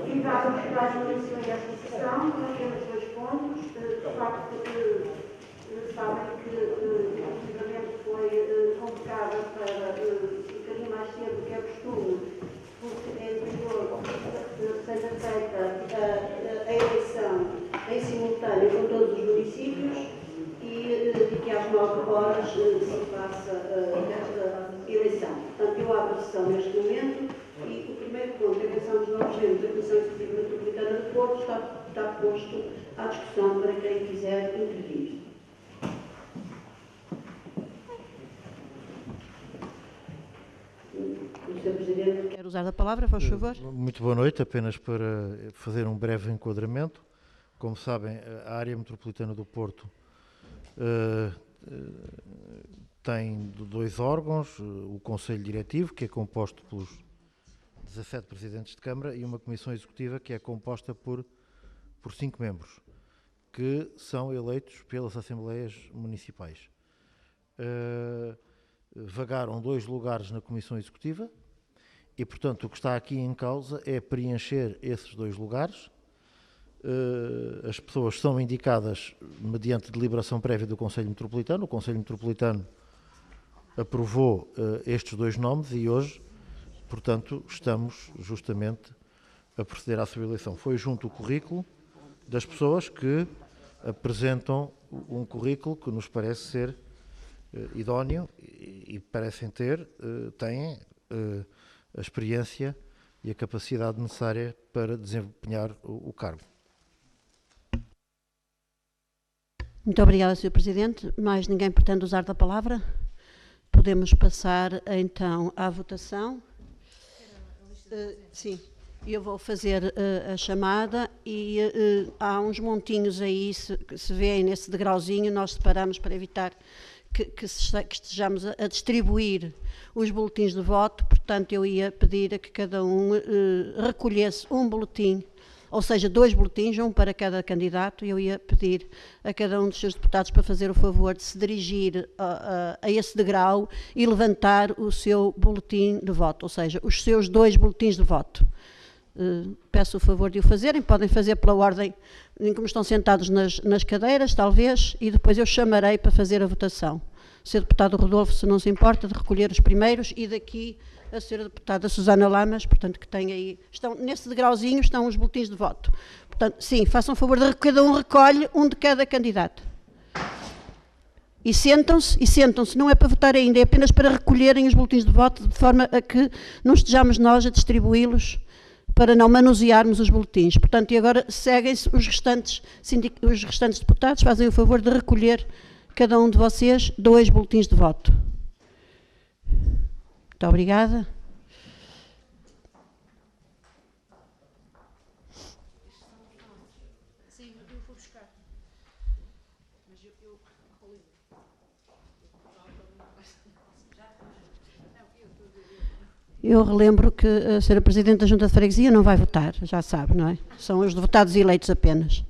Ficámos para a início desta sessão, apenas 2 pontos. De facto, sabem que efetivamente foi convocada para um bocadinho mais cedo que é costume, porque é anterior seja feita a eleição em simultâneo com todos os municípios e que às 9 horas se faça esta eleição. Portanto, eu abro a sessão neste momento e o primeiro ponto, a eleição dos novos membros da Comissão Executiva Metropolitana de Porto, está posto à discussão para quem quiser intervir. O Sr. Presidente quer usar a palavra, faz favor. Muito boa noite, apenas para fazer um breve enquadramento. Como sabem, a área metropolitana do Porto tem 2 órgãos, o Conselho Diretivo, que é composto pelos 17 presidentes de Câmara, e uma Comissão Executiva que é composta por 5 membros, que são eleitos pelas Assembleias Municipais. Vagaram 2 lugares na Comissão Executiva e, portanto, o que está aqui em causa é preencher esses 2 lugares. As pessoas são indicadas mediante deliberação prévia do Conselho Metropolitano. O Conselho Metropolitano aprovou estes 2 nomes e hoje, portanto, estamos justamente a proceder à sua eleição. Foi junto o currículo das pessoas que apresentam um currículo que nos parece ser idóneo e parecem têm a experiência e a capacidade necessária para desempenhar o cargo. Muito obrigada, Sr. Presidente. Mais ninguém pretende usar da palavra? Podemos passar, então, à votação. Sim, eu vou fazer a chamada e há uns montinhos aí, que se vêem nesse degrauzinho, nós separamos para evitar que estejamos a distribuir os boletins de voto. Portanto, eu ia pedir a que cada um recolhesse um boletim, ou seja, 2 boletins, um para cada candidato. Eu ia pedir a cada um dos seus deputados para fazer o favor de se dirigir a esse degrau e levantar o seu boletim de voto, ou seja, os seus 2 boletins de voto. Peço o favor de o fazerem, podem fazer pela ordem em como estão sentados nas cadeiras, talvez, e depois eu chamarei para fazer a votação. Sr. Deputado Rodolfo, se não se importa, de recolher os primeiros, e daqui a Sra. Deputada Susana Lamas, portanto, que tem aí, estão nesse degrauzinho, estão os boletins de voto. Portanto, sim, façam o favor de cada um recolhe um de cada candidato. E sentam-se, não é para votar ainda, é apenas para recolherem os boletins de voto, de forma a que não estejamos nós a distribuí-los, para não manusearmos os boletins. Portanto, e agora seguem-se os restantes deputados, fazem o favor de recolher cada um de vocês 2 boletins de voto. Muito obrigada. Sim, eu vou buscar. Mas eu relembro que a Sra. Presidente da Junta de Freguesia não vai votar, já sabe, não é? São os deputados eleitos apenas.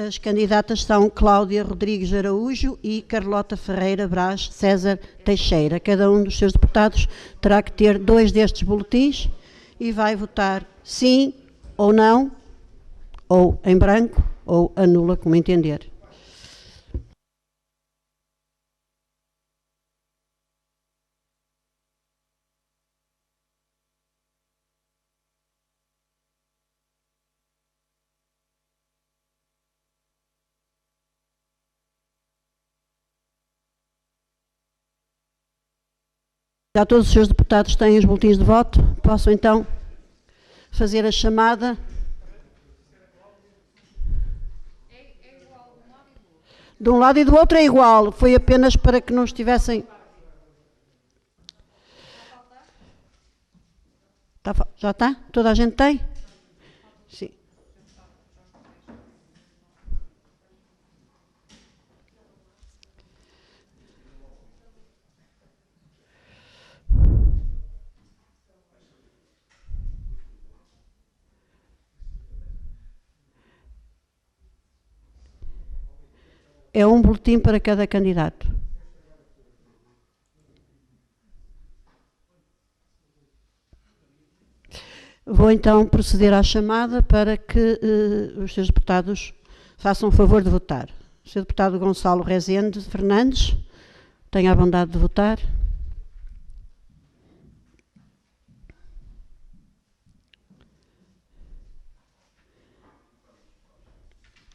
As candidatas são Cláudia Rodrigues Araújo e Carlota Ferreira Brás César Teixeira. Cada um dos seus deputados terá que ter 2 destes boletins e vai votar sim ou não, ou em branco, ou anula, como entender. Já todos os senhores deputados têm os boletins de voto. Posso então fazer a chamada. De um lado e do outro é igual. Foi apenas para que não estivessem... Já está? Toda a gente tem? Sim. É um boletim para cada candidato. Vou então proceder à chamada para que os senhores deputados façam o favor de votar. O senhor deputado Gonçalo Rezende Fernandes, tenha a bondade de votar.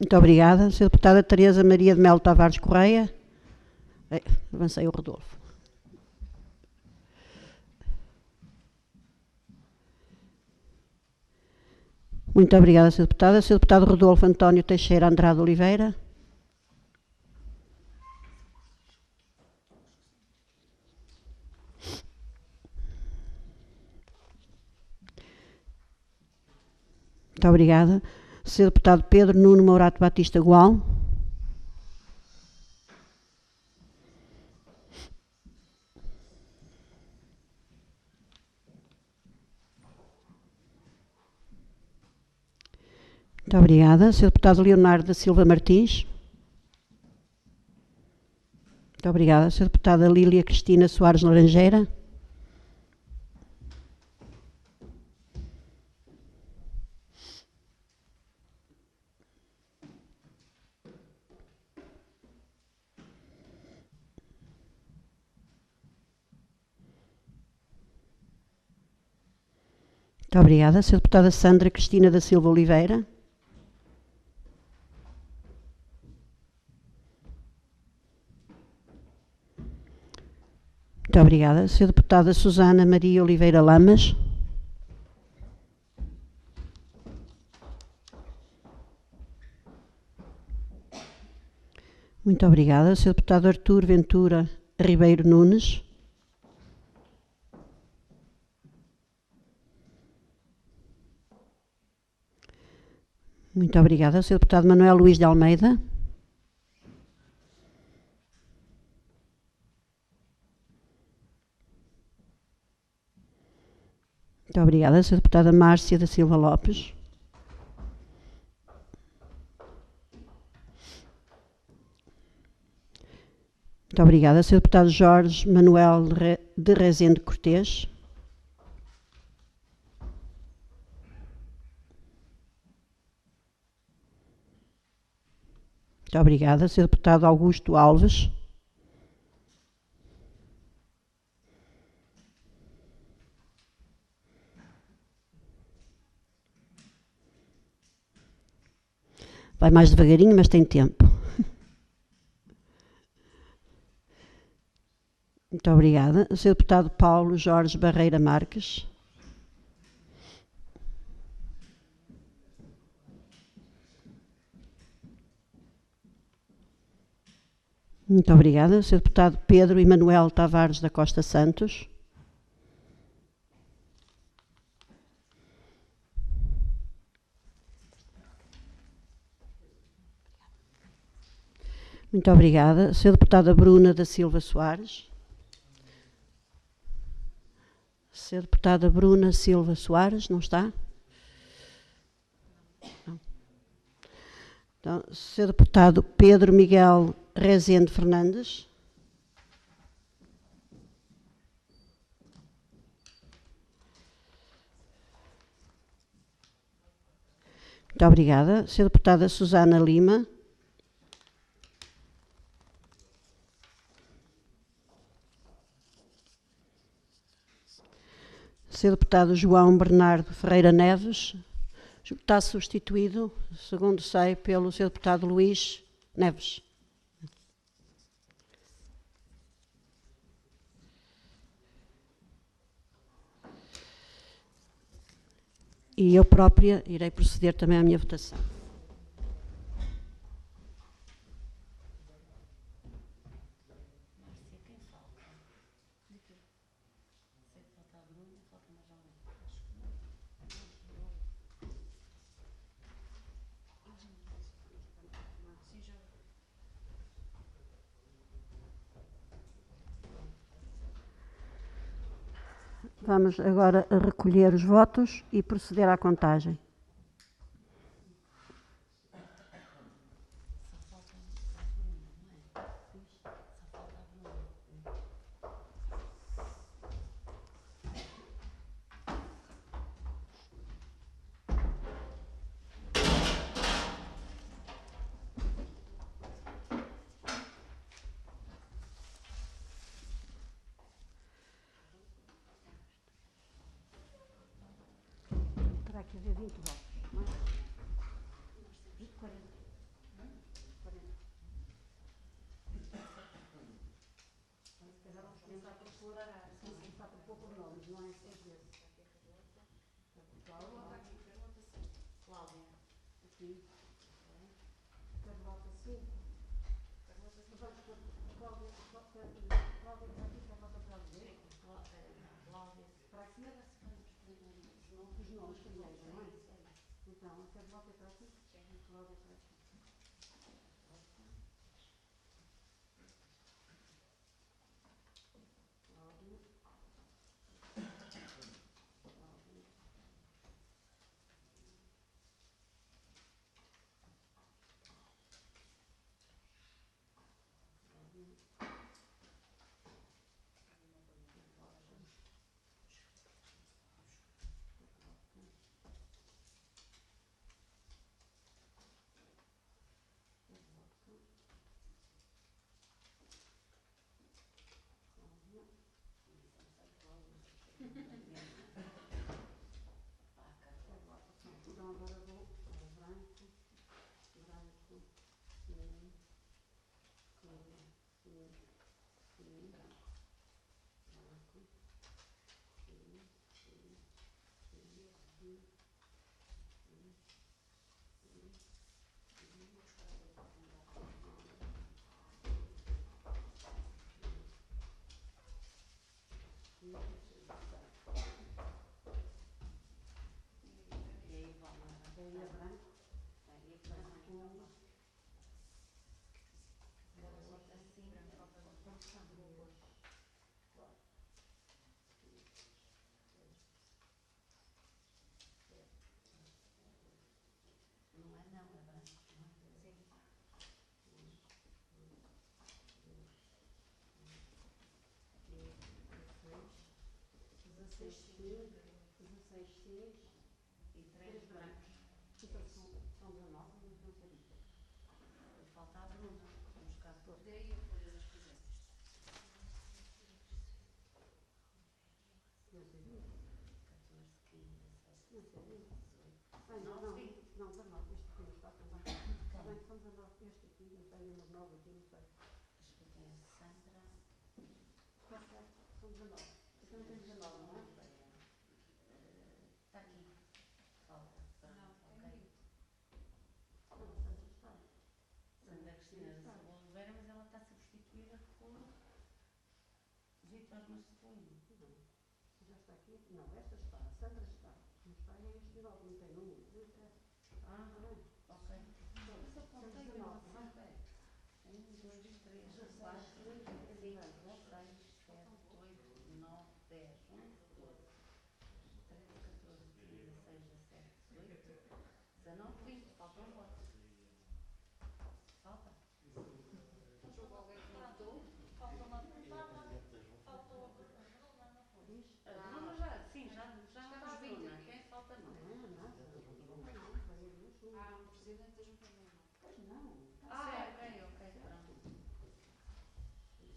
Muito obrigada. A senhora deputada Teresa Maria de Melo Tavares Correia. Avancei o Rodolfo. Muito obrigada, senhora deputada. Senhor deputado Rodolfo António Teixeira Andrade Oliveira. Muito obrigada. Senhor deputado Pedro Nuno Mourato Batista Gual. Muito obrigada. Senhor deputado Leonardo da Silva Martins. Muito obrigada. Senhora deputada Lília Cristina Soares Laranjeira. Muito obrigada. Senhora deputada Sandra Cristina da Silva Oliveira. Muito obrigada. Senhora deputada Susana Maria Oliveira Lamas. Muito obrigada. Senhor deputado Artur Ventura Ribeiro Nunes. Muito obrigada. Senhor deputado Manuel Luís de Almeida. Muito obrigada. Senhora deputada Márcia da Silva Lopes. Muito obrigada. Senhor deputado Jorge Manuel de Rezende Cortês. Muito obrigada. Senhor deputado Augusto Alves. Vai mais devagarinho, mas tem tempo. Muito obrigada. O senhor deputado Paulo Jorge Barreira Marques. Muito obrigada. O senhor deputado Pedro Emanuel Tavares da Costa Santos. Muito obrigada. A senhora deputada Bruna da Silva Soares. A senhora deputada Bruna Silva Soares, não está? Não. Então, o senhor deputado Pedro Miguel Rezende Fernandes. Muito obrigada. A senhora deputada Susana Lima. Senhor deputado João Bernardo Ferreira Neves, está substituído, segundo sei, pelo senhor deputado Luís Neves. e eu própria irei proceder também à minha votação. Vamos agora recolher os votos e proceder à contagem. Terá que haver 20 votos, não é? 40. 40. Se calhar vamos começar por pôr, começar por pôr por nomes, não é? 6 vezes. Cláudia. Aqui. Carlota 5. Vamos pôr Cláudia está aqui, Carlota para a direita. Para a esquerda, os nomes primeiro, não é? Então, a Carlota está aqui. Cláudia está aqui. Então agora vou branco, e 3 brancos. Então são 19, não sabia. Falta a Bruna. Vamos cá pôr. Daí eu folha das presentes. Não sabia. 14, 15, 16, 17, 18. Não, 19. Este aqui não está também. Está bem, são 19. Este aqui, não sei, número 9 aqui, não sei. Acho que tem a Sandra. Está certo, são 19. Eu também tenho 19, não é? Está aqui. Falta. Não, ok. Sandra Cristina da Silva Oliveira, mas ela está a ser substituída por Vítor Marcelino. Já está aqui? Não, esta está. A Sandra está. Não está é este 19, não tem número. Não interessa. Ok. Isso apontei que eu não apontei. 1, 2, 3, 4, 5, 6, 7, 8, 9, 10, 11, 12, 13, 14, 15, 16, 17, 18, 19, 20. Falta um voto. Falta? Falta alguém que não votou? Falta uma deputada. Faltou a Bruna, não foi? A Bruna já, sim, já está a Bruna. Quem falta mais? Um presidente da Junta de Memória. Pois não. Ok, pronto.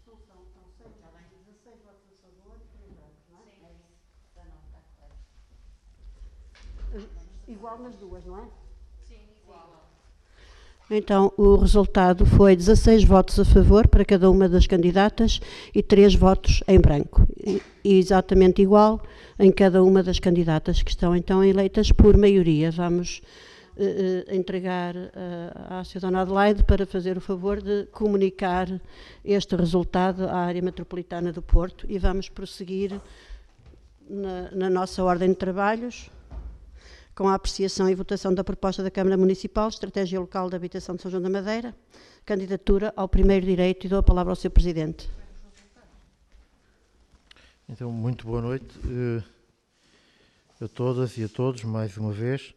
São 6, está bem. 16 votos a favor e 3 brancos, não é? Sim. É isso. 19, está correto. Igual nas duas, não é? Sim, igual. Então, o resultado foi 16 votos a favor para cada uma das candidatas e 3 votos em branco. E exatamente igual em cada uma das candidatas que estão então eleitas por maioria. Vamos entregar à Sra. Dona Adelaide para fazer o favor de comunicar este resultado à área metropolitana do Porto e vamos prosseguir na nossa ordem de trabalhos com a apreciação e votação da proposta da Câmara Municipal, Estratégia Local de Habitação de São João da Madeira, candidatura ao primeiro direito, e dou a palavra ao Sr. Presidente. Então, muito boa noite a todas e a todos, mais uma vez.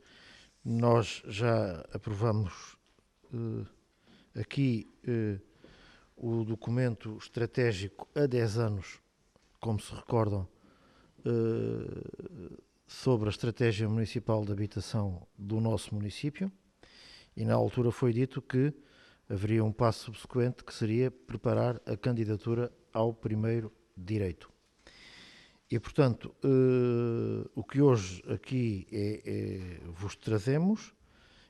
Nós já aprovamos aqui o documento estratégico há 10 anos, como se recordam, sobre a estratégia municipal de habitação do nosso município, e na altura foi dito que haveria um passo subsequente que seria preparar a candidatura ao primeiro direito. E, portanto, o que hoje aqui vos trazemos,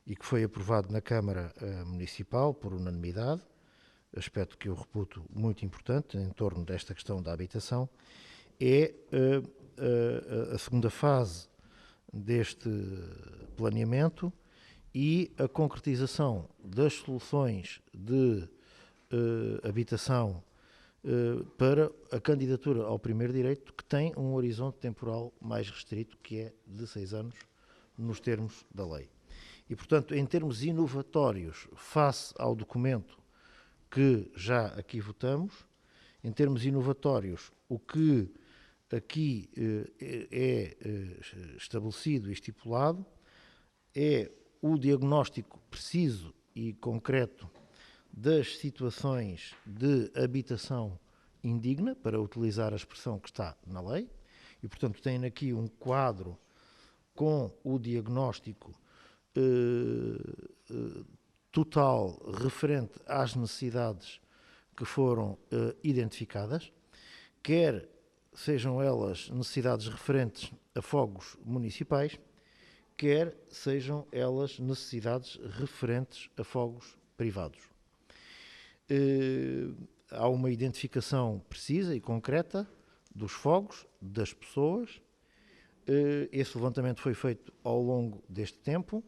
e que foi aprovado na Câmara Municipal por unanimidade, aspecto que eu reputo muito importante em torno desta questão da habitação, é a segunda fase deste planeamento e a concretização das soluções de habitação para a candidatura ao primeiro direito, que tem um horizonte temporal mais restrito, que é de 6 anos, nos termos da lei. E, portanto, em termos inovatórios, face ao documento que já aqui votamos, em termos inovatórios, o que aqui é estabelecido e estipulado é o diagnóstico preciso e concreto das situações de habitação indigna, para utilizar a expressão que está na lei, e, portanto, tem aqui um quadro com o diagnóstico total referente às necessidades que foram identificadas, quer sejam elas necessidades referentes a fogos municipais, quer sejam elas necessidades referentes a fogos privados. Há uma identificação precisa e concreta dos fogos, das pessoas. Esse levantamento foi feito ao longo deste tempo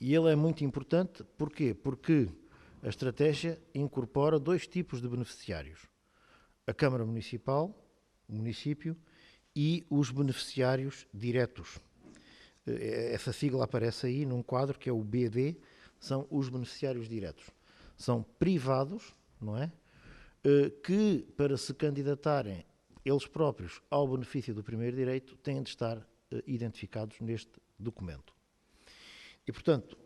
e ele é muito importante. Porquê? Porque a estratégia incorpora 2 tipos de beneficiários: a Câmara Municipal, o município, e os beneficiários diretos. Essa sigla aparece aí num quadro que é o BD, são os beneficiários diretos. São privados, não é? Que, para se candidatarem eles próprios ao benefício do primeiro direito, têm de estar identificados neste documento. E, portanto,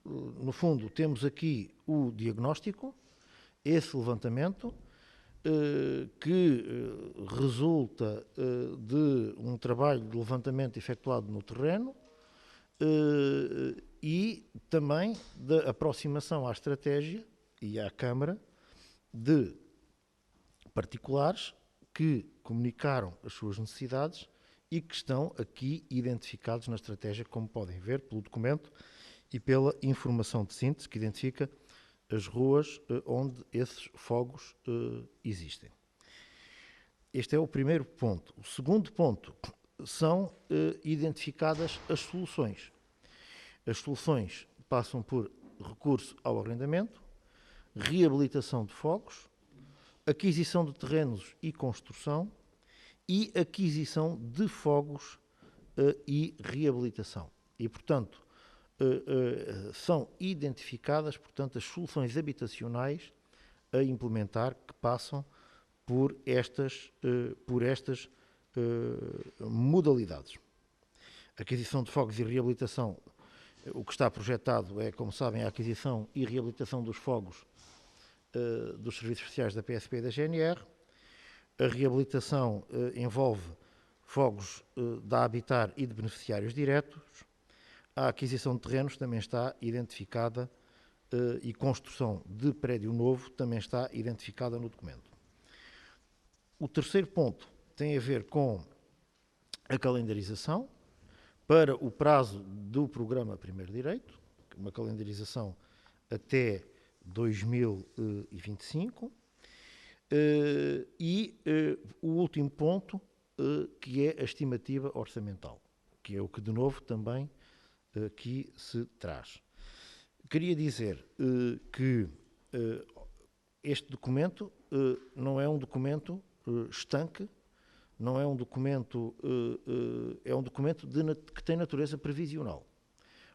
no fundo, temos aqui o diagnóstico, esse levantamento, que resulta de um trabalho de levantamento efetuado no terreno e também da aproximação à estratégia e à Câmara de particulares que comunicaram as suas necessidades e que estão aqui identificados na estratégia, como podem ver pelo documento e pela informação de síntese que identifica as ruas onde esses fogos existem. Este é o primeiro ponto. O segundo ponto são identificadas as soluções. As soluções passam por recurso ao arrendamento, reabilitação de fogos, aquisição de terrenos e construção e aquisição de fogos e reabilitação. E, portanto, são identificadas, portanto, as soluções habitacionais a implementar que passam por estas modalidades. Aquisição de fogos e reabilitação, o que está projetado é, como sabem, a aquisição e reabilitação dos fogos dos serviços especiais da PSP e da GNR. A reabilitação envolve fogos da Habitar e de beneficiários diretos. A aquisição de terrenos também está identificada e construção de prédio novo também está identificada no documento. O terceiro ponto tem a ver com a calendarização para o prazo do programa Primeiro Direito, uma calendarização até 2025. O último ponto, que é a estimativa orçamental, que é o que de novo também aqui se traz. Queria dizer que este documento não é um documento estanque, não é um documento, é um documento que tem natureza previsional.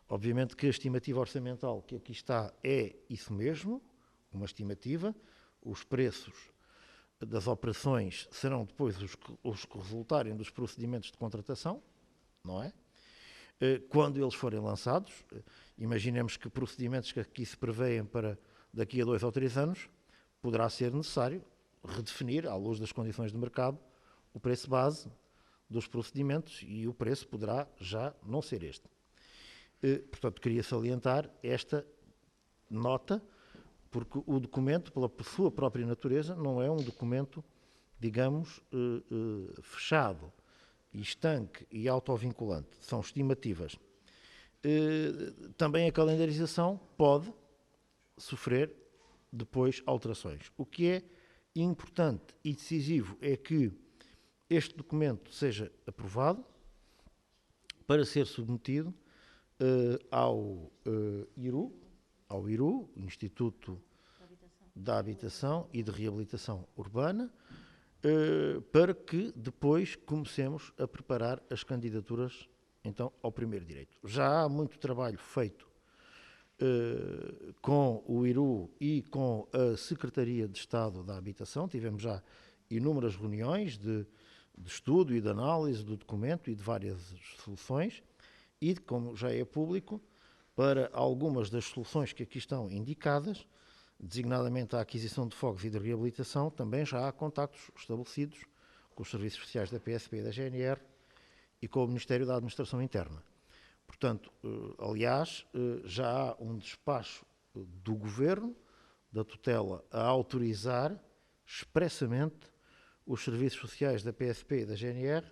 Obviamente que a estimativa orçamental que aqui está é isso mesmo, uma estimativa. Os preços das operações serão depois os que resultarem dos procedimentos de contratação, não é? Quando eles forem lançados, imaginemos que procedimentos que aqui se prevêem para daqui a 2 ou 3 anos, poderá ser necessário redefinir, à luz das condições de mercado, o preço base dos procedimentos e o preço poderá já não ser este. Portanto, queria salientar esta nota, porque o documento, pela sua própria natureza, não é um documento, digamos, fechado, estanque e autovinculante. São estimativas. Também a calendarização pode sofrer depois alterações. O que é importante e decisivo é que este documento seja aprovado para ser submetido ao IRU, Instituto da Habitação e de Reabilitação Urbana, para que depois comecemos a preparar as candidaturas então ao primeiro direito. Já há muito trabalho feito com o IRU e com a Secretaria de Estado da Habitação. Tivemos já inúmeras reuniões de estudo e de análise do documento e de várias soluções, e, como já é público, para algumas das soluções que aqui estão indicadas, designadamente a aquisição de fogos e de reabilitação, também já há contactos estabelecidos com os serviços sociais da PSP e da GNR e com o Ministério da Administração Interna. Portanto, aliás, já há um despacho do Governo, da tutela, a autorizar expressamente os serviços sociais da PSP e da GNR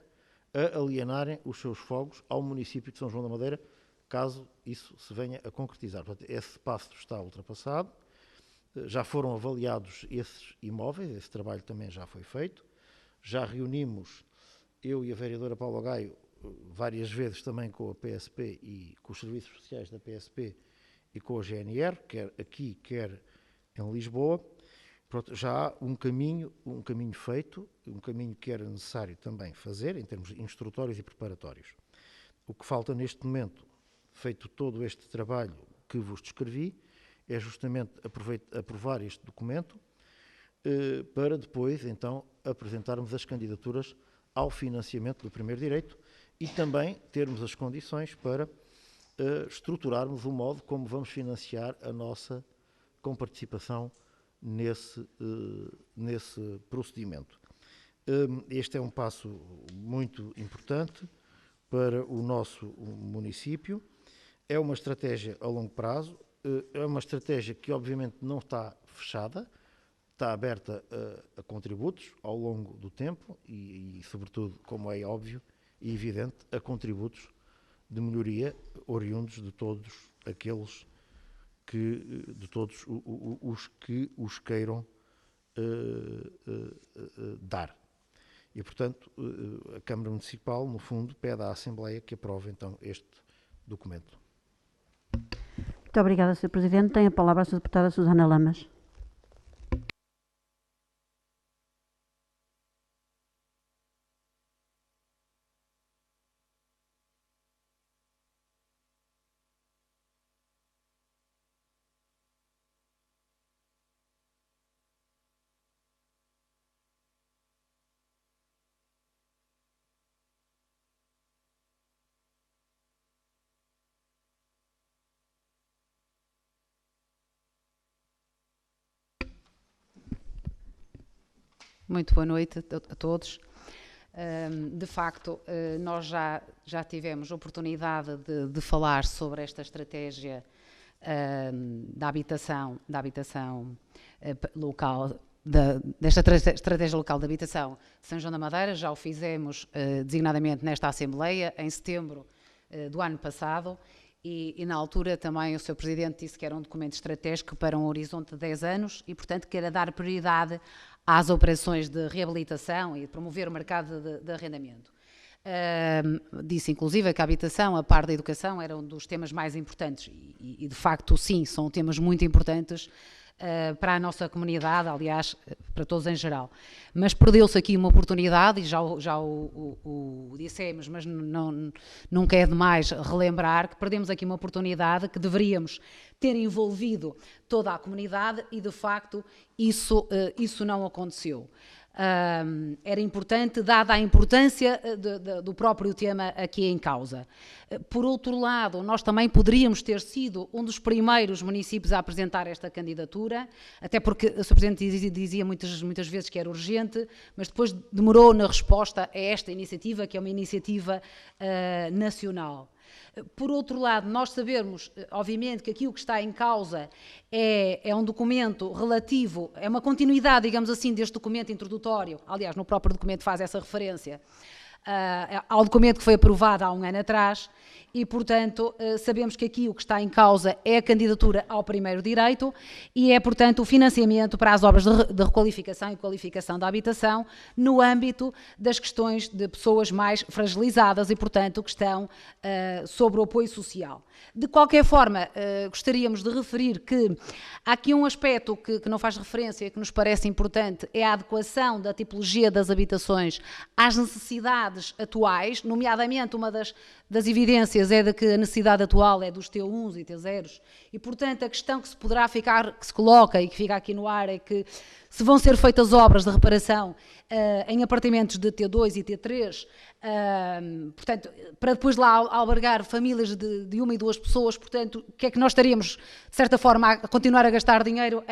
a alienarem os seus fogos ao município de São João da Madeira, caso isso se venha a concretizar. Portanto, esse passo está ultrapassado, já foram avaliados esses imóveis, esse trabalho também já foi feito, já reunimos, eu e a vereadora Paula Gaio, várias vezes também com a PSP e com os serviços sociais da PSP e com a GNR, quer aqui, quer em Lisboa. Pronto, já há um caminho feito, um caminho que era necessário também fazer, em termos instrutórios e preparatórios. O que falta neste momento, feito todo este trabalho que vos descrevi, é justamente aprovar este documento para depois, então, apresentarmos as candidaturas ao financiamento do primeiro direito e também termos as condições para estruturarmos o modo como vamos financiar a nossa comparticipação nesse procedimento. Este é um passo muito importante para o nosso município. É uma estratégia a longo prazo, é uma estratégia que obviamente não está fechada, está aberta a contributos ao longo do tempo e sobretudo, como é óbvio e evidente, a contributos de melhoria oriundos de todos aqueles de todos os que os queiram dar. E, portanto, a Câmara Municipal, no fundo, pede à Assembleia que aprove, então, este documento. Muito obrigada, Sr. Presidente. Tem a palavra a Sra. Deputada Susana Lamas. Muito boa noite a todos. De facto, nós já tivemos oportunidade de falar sobre esta estratégia da habitação local, desta estratégia local de habitação de São João da Madeira. Já o fizemos designadamente nesta Assembleia, em setembro do ano passado, e na altura também o Sr. Presidente disse que era um documento estratégico para um horizonte de 10 anos e, portanto, que era dar prioridade às operações de reabilitação e de promover o mercado de arrendamento. Disse inclusive que a habitação, a par da educação, era um dos temas mais importantes e de facto sim, são temas muito importantes para a nossa comunidade, aliás, para todos em geral. Mas perdeu-se aqui uma oportunidade, e já o dissemos, mas nunca é demais relembrar que perdemos aqui uma oportunidade que deveríamos ter envolvido toda a comunidade e, de facto, isso não aconteceu. Era importante, dada a importância do próprio tema aqui em causa. Por outro lado, nós também poderíamos ter sido um dos primeiros municípios a apresentar esta candidatura, até porque o Sr. Presidente dizia muitas vezes que era urgente, mas depois demorou na resposta a esta iniciativa, que é uma iniciativa nacional. Por outro lado, nós sabemos, obviamente, que aqui o que está em causa é um documento relativo, é uma continuidade, digamos assim, deste documento introdutório, aliás, no próprio documento faz essa referência, ao documento que foi aprovado há um ano atrás e, portanto, sabemos que aqui o que está em causa é a candidatura ao primeiro direito e é, portanto, o financiamento para as obras de requalificação e qualificação da habitação no âmbito das questões de pessoas mais fragilizadas e, portanto, que estão sobre o apoio social. De qualquer forma, gostaríamos de referir que há aqui um aspecto que não faz referência, que nos parece importante, é a adequação da tipologia das habitações às necessidades atuais, nomeadamente uma das evidências é de que a necessidade atual é dos T1s e T0s e, portanto, a questão que se coloca e que fica aqui no ar é que se vão ser feitas obras de reparação em apartamentos de T2 e T3, portanto, para depois lá albergar famílias de uma e duas pessoas, portanto, o que é que nós estaríamos, de certa forma, a continuar a gastar dinheiro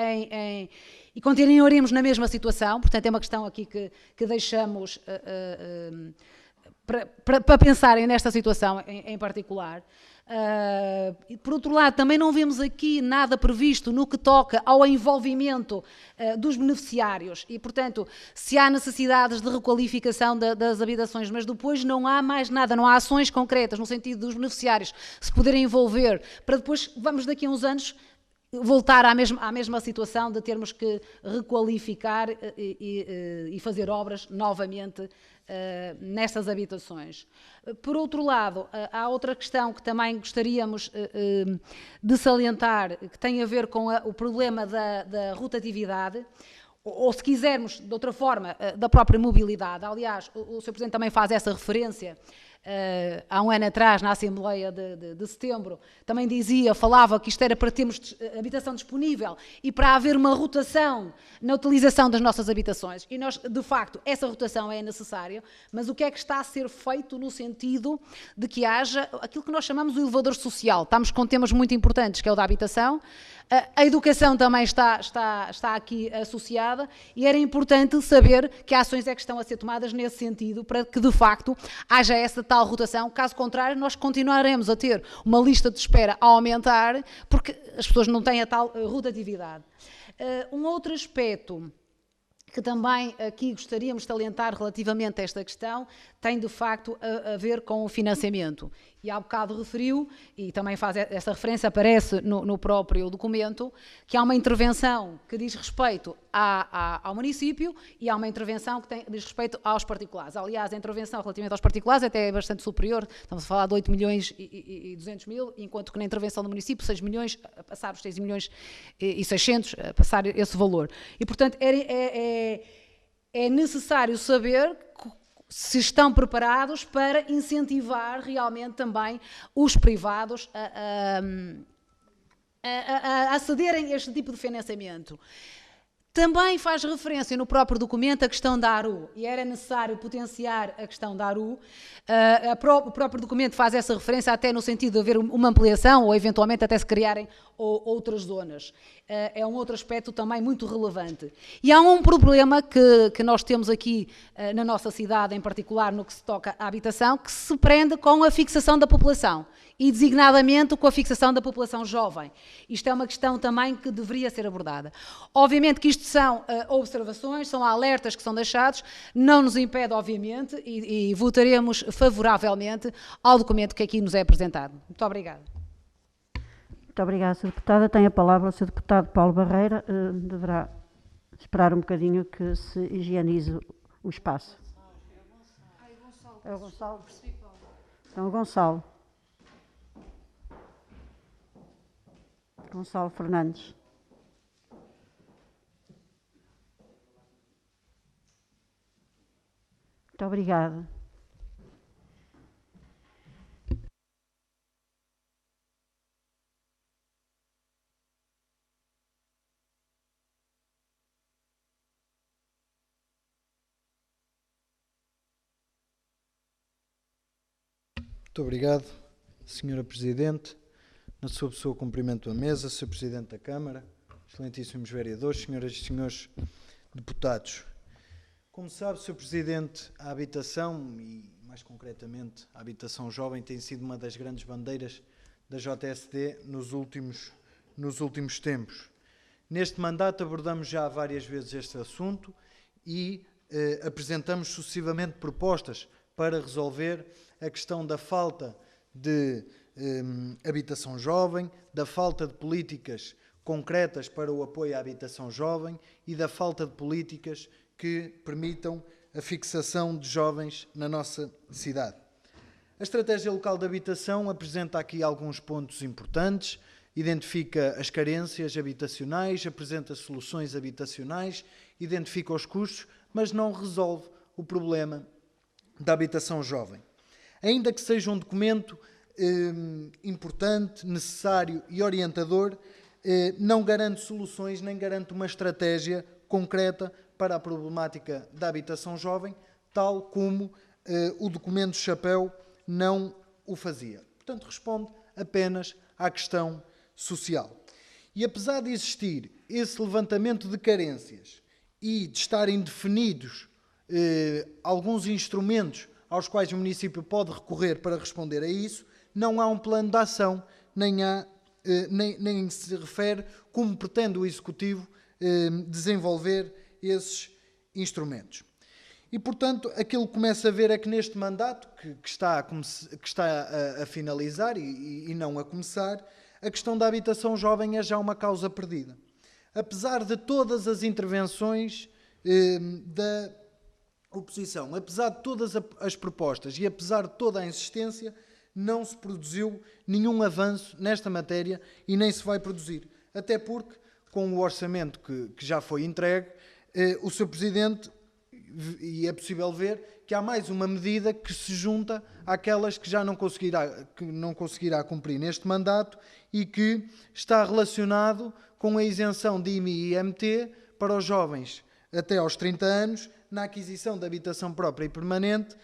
e continuaríamos na mesma situação, portanto, é uma questão aqui que deixamos para pensarem nesta situação em particular. Por outro lado, também não vemos aqui nada previsto no que toca ao envolvimento dos beneficiários e, portanto, se há necessidades de requalificação das habitações, mas depois não há mais nada, não há ações concretas no sentido dos beneficiários se poderem envolver, para depois, vamos daqui a uns anos, voltar à mesma situação de termos que requalificar e fazer obras novamente nestas habitações. Por outro lado, há outra questão que também gostaríamos de salientar, que tem a ver com o problema da rotatividade, ou se quisermos, de outra forma, da própria mobilidade. Aliás, o Sr. Presidente também faz essa referência. Há um ano atrás, na Assembleia de Setembro, também falava que isto era para termos habitação disponível e para haver uma rotação na utilização das nossas habitações. E nós, de facto, essa rotação é necessária, mas o que é que está a ser feito no sentido de que haja aquilo que nós chamamos de elevador social? Estamos com temas muito importantes, que é o da habitação. A educação também está aqui associada e era importante saber que ações é que estão a ser tomadas nesse sentido para que, de facto, haja essa tal rotação. Caso contrário, nós continuaremos a ter uma lista de espera a aumentar porque as pessoas não têm a tal rotatividade. Um outro aspecto que também aqui gostaríamos de salientar relativamente a esta questão tem, de facto, a ver com o financiamento. E há bocado referiu, e também faz essa referência, aparece no próprio documento, que há uma intervenção que diz respeito ao município e há uma intervenção que diz respeito aos particulares. Aliás, a intervenção relativamente aos particulares até é bastante superior, estamos a falar de 8 milhões e 200 mil, enquanto que na intervenção do município, 6 milhões, a passar os 6 milhões e 600, a passar esse valor. E, portanto, é necessário saber se estão preparados para incentivar realmente também os privados a cederem a este tipo de financiamento. Também faz referência no próprio documento a questão da ARU, e era necessário potenciar a questão da ARU. O próprio documento faz essa referência até no sentido de haver uma ampliação ou eventualmente até se criarem outras zonas. É um outro aspecto também muito relevante. E há um problema que nós temos aqui na nossa cidade, em particular no que se toca à habitação, que se prende com a fixação da população e designadamente com a fixação da população jovem. Isto é uma questão também que deveria ser abordada. Obviamente que isto são observações, são alertas que são deixados, não nos impede, obviamente, e votaremos favoravelmente ao documento que aqui nos é apresentado. Muito obrigada. Muito obrigada, Sra. Deputada. Tem a palavra o Sr. Deputado Paulo Barreira. Deverá esperar um bocadinho que se higienize o espaço. É o Gonçalo? Então, o Gonçalo. Gonçalo Fernandes. Muito obrigada. Muito obrigado, Sra. Presidente. Na sua pessoa, cumprimento a mesa, Sr. Presidente da Câmara, excelentíssimos vereadores, senhoras e senhores deputados. Como sabe, Sr. Presidente, a habitação, e mais concretamente a habitação jovem, tem sido uma das grandes bandeiras da JSD nos últimos tempos. Neste mandato abordamos já várias vezes este assunto e apresentamos sucessivamente propostas para resolver a questão da falta de habitação jovem, da falta de políticas concretas para o apoio à habitação jovem e da falta de políticas que permitam a fixação de jovens na nossa cidade. A Estratégia Local de Habitação apresenta aqui alguns pontos importantes, identifica as carências habitacionais, apresenta soluções habitacionais, identifica os custos, mas não resolve o problema da habitação jovem. Ainda que seja um documento importante, necessário e orientador, não garante soluções nem garante uma estratégia concreta para a problemática da habitação jovem, tal como o documento Chapéu não o fazia. Portanto, responde apenas à questão social. E apesar de existir esse levantamento de carências e de estarem definidos alguns instrumentos aos quais o município pode recorrer para responder a isso, não há um plano de ação, nem se refere como pretende o Executivo desenvolver esses instrumentos. E, portanto, aquilo que começa a ver é que neste mandato, que está a finalizar e não a começar, a questão da habitação jovem é já uma causa perdida. Apesar de todas as intervenções da oposição, apesar de todas as propostas e apesar de toda a insistência, não se produziu nenhum avanço nesta matéria e nem se vai produzir. Até porque, com o orçamento que já foi entregue, o Sr. Presidente, e é possível ver, que há mais uma medida que se junta àquelas que já não conseguirá cumprir neste mandato e que está relacionado com a isenção de IMI e IMT para os jovens até aos 30 anos, na aquisição de habitação própria e permanente,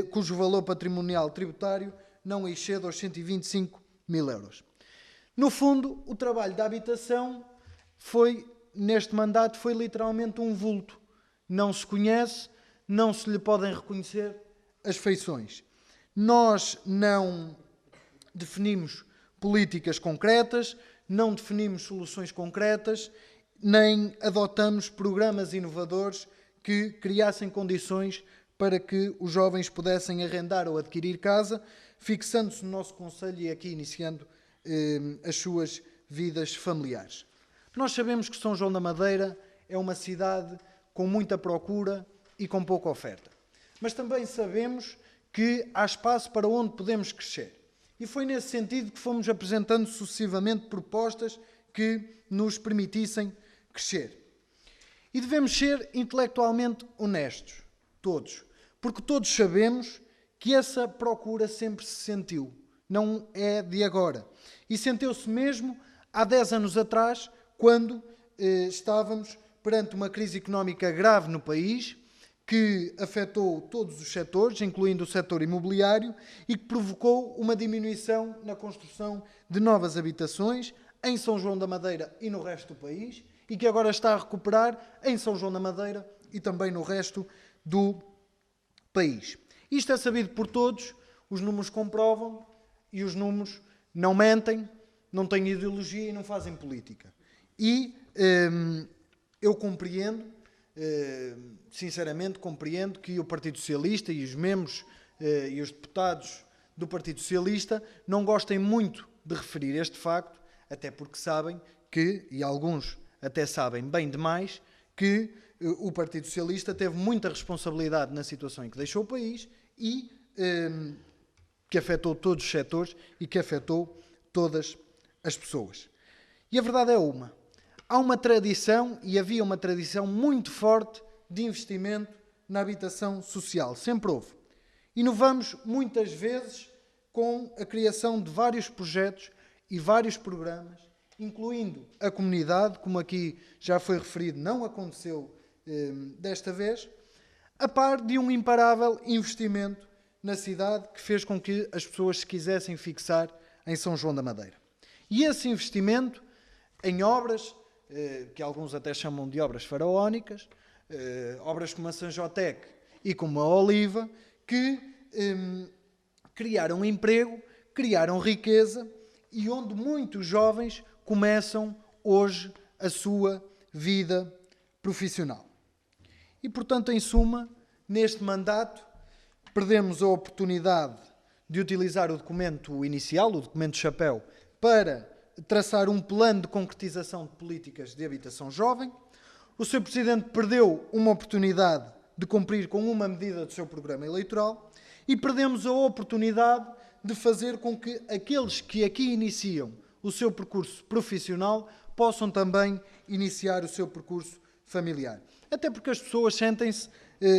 cujo valor patrimonial tributário não excede aos 125 mil euros. No fundo, o trabalho da habitação neste mandato, foi literalmente um vulto. Não se conhece, não se lhe podem reconhecer as feições. Nós não definimos políticas concretas, não definimos soluções concretas, nem adotamos programas inovadores que criassem condições para que os jovens pudessem arrendar ou adquirir casa, fixando-se no nosso concelho e aqui iniciando as suas vidas familiares. Nós sabemos que São João da Madeira é uma cidade com muita procura e com pouca oferta. Mas também sabemos que há espaço para onde podemos crescer. E foi nesse sentido que fomos apresentando sucessivamente propostas que nos permitissem crescer. E devemos ser intelectualmente honestos, todos, porque todos sabemos que essa procura sempre se sentiu, não é de agora. E sentiu-se mesmo há 10 anos atrás, quando estávamos perante uma crise económica grave no país, que afetou todos os setores, incluindo o setor imobiliário, e que provocou uma diminuição na construção de novas habitações em São João da Madeira e no resto do país, e que agora está a recuperar em São João da Madeira e também no resto do país. Isto é sabido por todos, os números comprovam e os números não mentem, não têm ideologia e não fazem política. E eu compreendo, sinceramente compreendo que o Partido Socialista e os membros e os deputados do Partido Socialista não gostem muito de referir este facto, até porque sabem que, e alguns até sabem bem demais, que o Partido Socialista teve muita responsabilidade na situação em que deixou o país e que afetou todos os setores e que afetou todas as pessoas. E a verdade é uma. Há uma tradição, e havia uma tradição muito forte de investimento na habitação social. Sempre houve. Inovamos muitas vezes com a criação de vários projetos e vários programas, incluindo a comunidade, como aqui já foi referido, não aconteceu desta vez, a par de um imparável investimento na cidade que fez com que as pessoas se quisessem fixar em São João da Madeira. E esse investimento em obras, que alguns até chamam de obras faraónicas, obras como a Sanjotec e como a Oliva, que criaram emprego, criaram riqueza e onde muitos jovens começam hoje a sua vida profissional. E, portanto, em suma, neste mandato, perdemos a oportunidade de utilizar o documento inicial, o documento chapéu, para traçar um plano de concretização de políticas de habitação jovem. O Sr. Presidente perdeu uma oportunidade de cumprir com uma medida do seu programa eleitoral e perdemos a oportunidade de fazer com que aqueles que aqui iniciam o seu percurso profissional possam também iniciar o seu percurso familiar. Até porque as pessoas sentem-se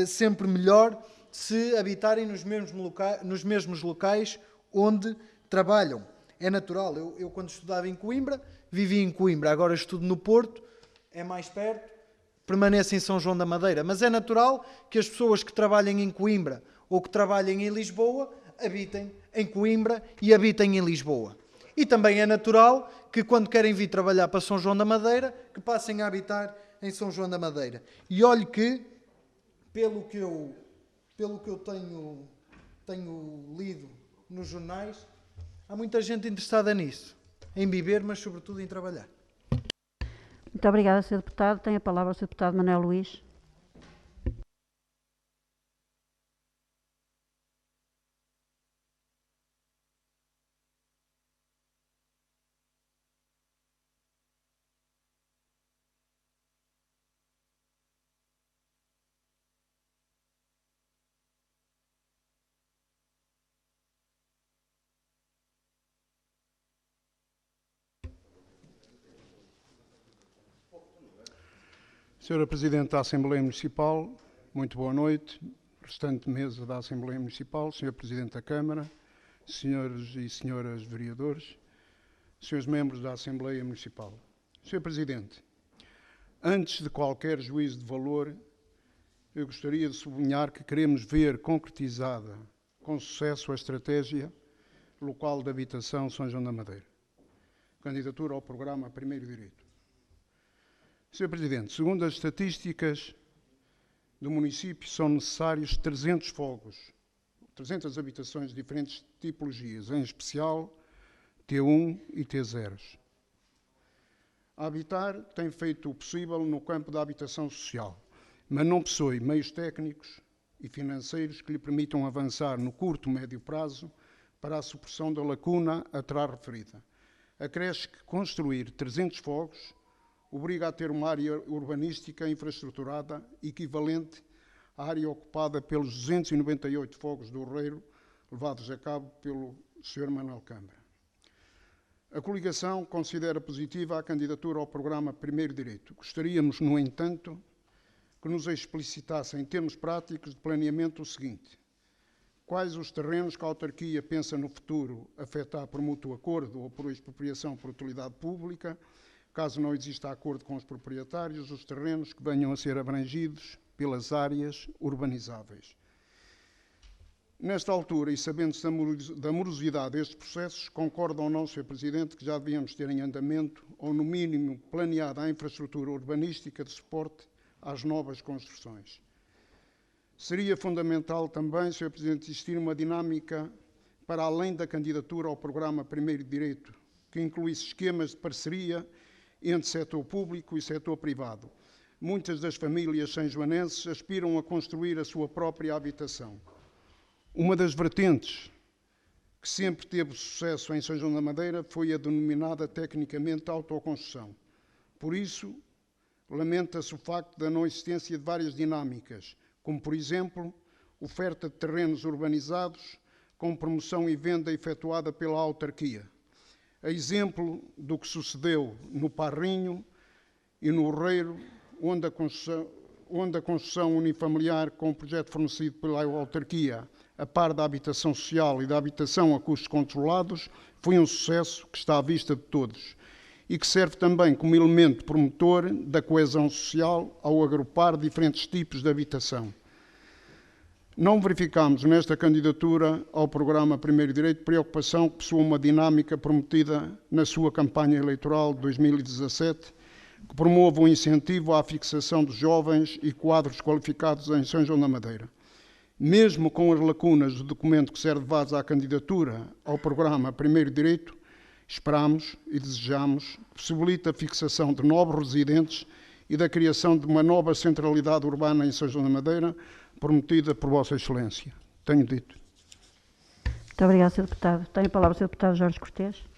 sempre melhor se habitarem nos mesmos locais onde trabalham. É natural. Eu quando estudava em Coimbra, vivia em Coimbra. Agora estudo no Porto, é mais perto, permaneço em São João da Madeira. Mas é natural que as pessoas que trabalhem em Coimbra ou que trabalhem em Lisboa habitem em Coimbra e habitem em Lisboa. E também é natural que quando querem vir trabalhar para São João da Madeira, que passem a habitar em São João da Madeira. E olhe que, pelo que eu tenho lido nos jornais, há muita gente interessada nisso, em viver, mas sobretudo em trabalhar. Muito obrigada, Sr. Deputado. Tem a palavra o Sr. Deputado Manuel Luís. Senhora Presidente da Assembleia Municipal, muito boa noite. Restante mesa da Assembleia Municipal, Senhor Presidente da Câmara, senhores e senhoras vereadores, senhores membros da Assembleia Municipal. Senhor Presidente, antes de qualquer juízo de valor, eu gostaria de sublinhar que queremos ver concretizada com sucesso a estratégia local de habitação São João da Madeira. Candidatura ao programa Primeiro Direito. Sr. Presidente, segundo as estatísticas do município, são necessários 300 fogos, 300 habitações de diferentes tipologias, em especial T1 e T0. A Habitar tem feito o possível no campo da habitação social, mas não possui meios técnicos e financeiros que lhe permitam avançar no curto e médio prazo para a supressão da lacuna atrás referida. Acresce que construir 300 fogos obriga a ter uma área urbanística infraestruturada equivalente à área ocupada pelos 298 fogos do Oreiro levados a cabo pelo Sr. Manuel Câmara. A coligação considera positiva a candidatura ao programa Primeiro Direito. Gostaríamos, no entanto, que nos explicitasse em termos práticos de planeamento o seguinte: quais os terrenos que a autarquia pensa no futuro afetar por mútuo acordo ou por expropriação por utilidade pública, caso não exista acordo com os proprietários, os terrenos que venham a ser abrangidos pelas áreas urbanizáveis. Nesta altura, e sabendo-se da morosidade destes processos, concorda ou não, Sr. Presidente, que já devíamos ter em andamento, ou no mínimo planeada a infraestrutura urbanística de suporte às novas construções. Seria fundamental também, Sr. Presidente, existir uma dinâmica para além da candidatura ao programa Primeiro Direito, que incluísse esquemas de parceria entre setor público e setor privado. Muitas das famílias sanjoanenses aspiram a construir a sua própria habitação. Uma das vertentes que sempre teve sucesso em São João da Madeira foi a denominada tecnicamente autoconstrução. Por isso, lamenta-se o facto da não existência de várias dinâmicas, como, por exemplo, oferta de terrenos urbanizados com promoção e venda efetuada pela autarquia. A exemplo do que sucedeu no Parrinho e no Herreiro, onde a construção unifamiliar com o projeto fornecido pela autarquia, a par da habitação social e da habitação a custos controlados, foi um sucesso que está à vista de todos e que serve também como elemento promotor da coesão social ao agrupar diferentes tipos de habitação. Não verificamos nesta candidatura ao programa Primeiro Direito preocupação que possua uma dinâmica prometida na sua campanha eleitoral de 2017, que promova o incentivo à fixação de jovens e quadros qualificados em São João da Madeira. Mesmo com as lacunas do documento que serve de base à candidatura ao programa Primeiro Direito, esperamos e desejamos que possibilite a fixação de novos residentes e da criação de uma nova centralidade urbana em São João da Madeira, prometida por Vossa Excelência. Tenho dito. Muito obrigado, Sr. Deputado. Tem a palavra o Sr. Deputado Jorge Cortês.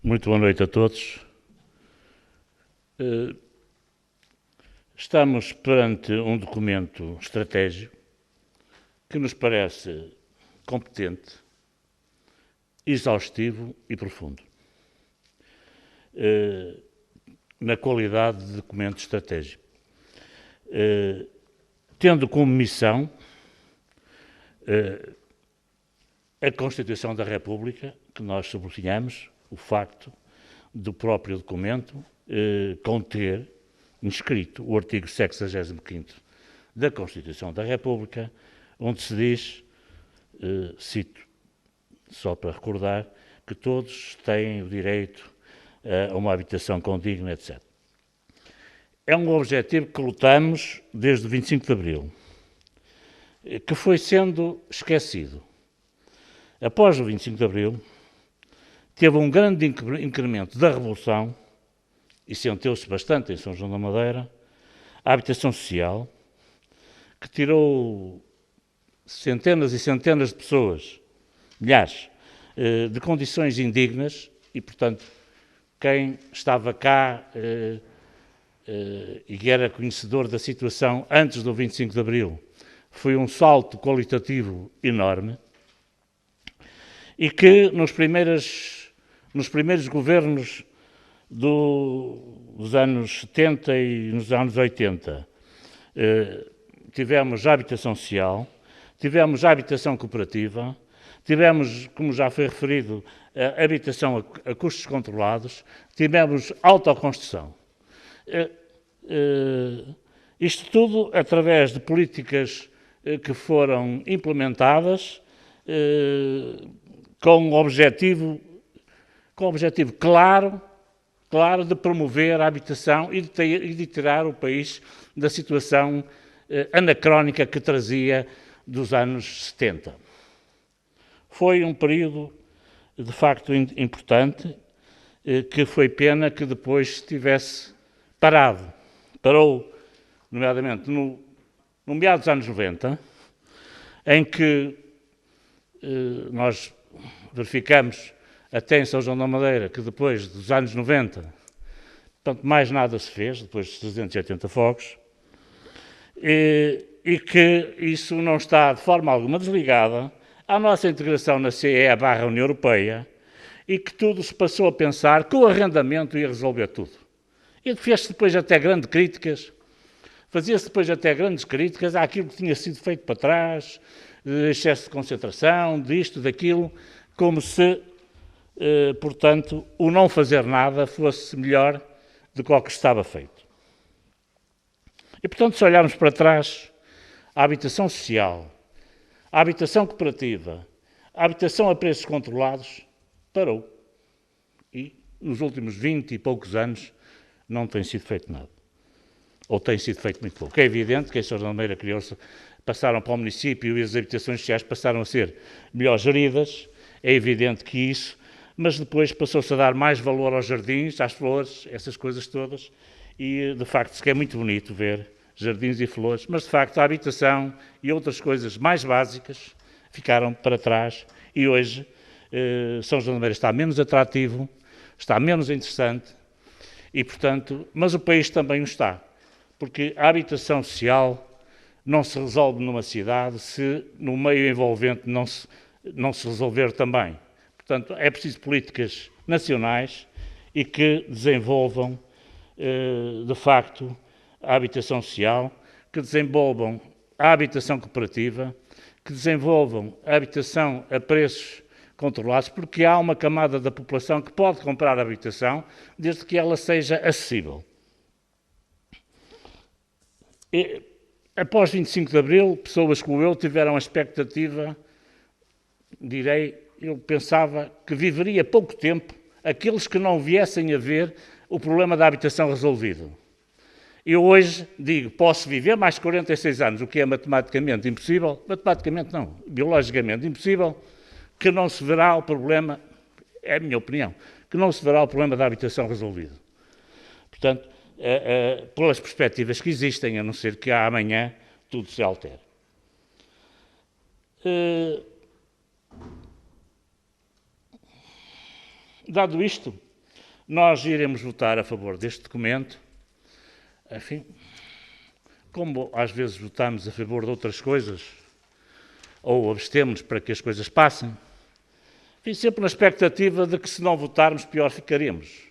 Muito boa noite a todos. Estamos perante um documento estratégico que nos parece competente, exaustivo e profundo, na qualidade de documento estratégico, tendo como missão a Constituição da República, que nós sublinhamos o facto do próprio documento conter inscrito o artigo 65º da Constituição da República, onde se diz, cito, só para recordar, que todos têm o direito a uma habitação condigna, etc. É um objetivo que lutamos desde o 25 de Abril, que foi sendo esquecido. Após o 25 de Abril, teve um grande incremento da revolução, e sentiu-se bastante em São João da Madeira, a habitação social, que tirou centenas e centenas de pessoas, milhares, de condições indignas, e, portanto, quem estava cá e era conhecedor da situação antes do 25 de Abril, foi um salto qualitativo enorme, e que nos primeiros governos dos anos 70 e nos anos 80 tivemos a habitação social, tivemos a habitação cooperativa, tivemos, como já foi referido, a habitação a custos controlados, tivemos autoconstrução. Isto tudo através de políticas que foram implementadas com um objetivo claro de promover a habitação e de tirar o país da situação anacrónica que trazia dos anos 70. Foi um período, de facto, importante, que foi pena que depois tivesse parado. Parou, nomeadamente, no meados dos anos 90, em que nós verificamos até em São João da Madeira que depois dos anos 90, portanto, mais nada se fez, depois dos 380 fogos, e que isso não está de forma alguma desligada à nossa integração na CE/União Europeia, e que tudo se passou a pensar que o arrendamento ia resolver tudo. E fez-se depois até grandes críticas, fazia-se depois até grandes críticas àquilo que tinha sido feito para trás, de excesso de concentração, disto, daquilo, como se, portanto, o não fazer nada fosse melhor do que o que estava feito. E, portanto, se olharmos para trás, a habitação social, A habitação cooperativa, a habitação a preços controlados, parou. E nos últimos 20 e poucos anos não tem sido feito nada. Ou tem sido feito muito pouco. É evidente que em São João da Almeida criou-se, passaram para o município e as habitações sociais passaram a ser melhor geridas, é evidente que isso, mas depois passou-se a dar mais valor aos jardins, às flores, essas coisas todas, e de facto se é muito bonito ver jardins e flores, mas de facto a habitação e outras coisas mais básicas ficaram para trás e hoje São João da Almeida está menos atrativo, está menos interessante e portanto, mas o país também o está, porque a habitação social não se resolve numa cidade se no meio envolvente não se resolver também. Portanto, é preciso políticas nacionais e que desenvolvam, de facto, a habitação social, que desenvolvam a habitação cooperativa, que desenvolvam a habitação a preços controlados, porque há uma camada da população que pode comprar habitação desde que ela seja acessível. E, após 25 de Abril, pessoas como eu tiveram a expectativa, eu pensava que viveria pouco tempo aqueles que não viessem a ver o problema da habitação resolvido. Eu hoje digo, posso viver mais 46 anos, o que é matematicamente impossível, matematicamente não, biologicamente impossível, que não se verá o problema, é a minha opinião, que não se verá o problema da habitação resolvido. Portanto, pelas perspectivas que existem, a não ser que amanhã tudo se altere. Dado isto, nós iremos votar a favor deste documento. Enfim, como às vezes votamos a favor de outras coisas, ou abstemos para que as coisas passem, enfim, sempre na expectativa de que se não votarmos, pior ficaremos.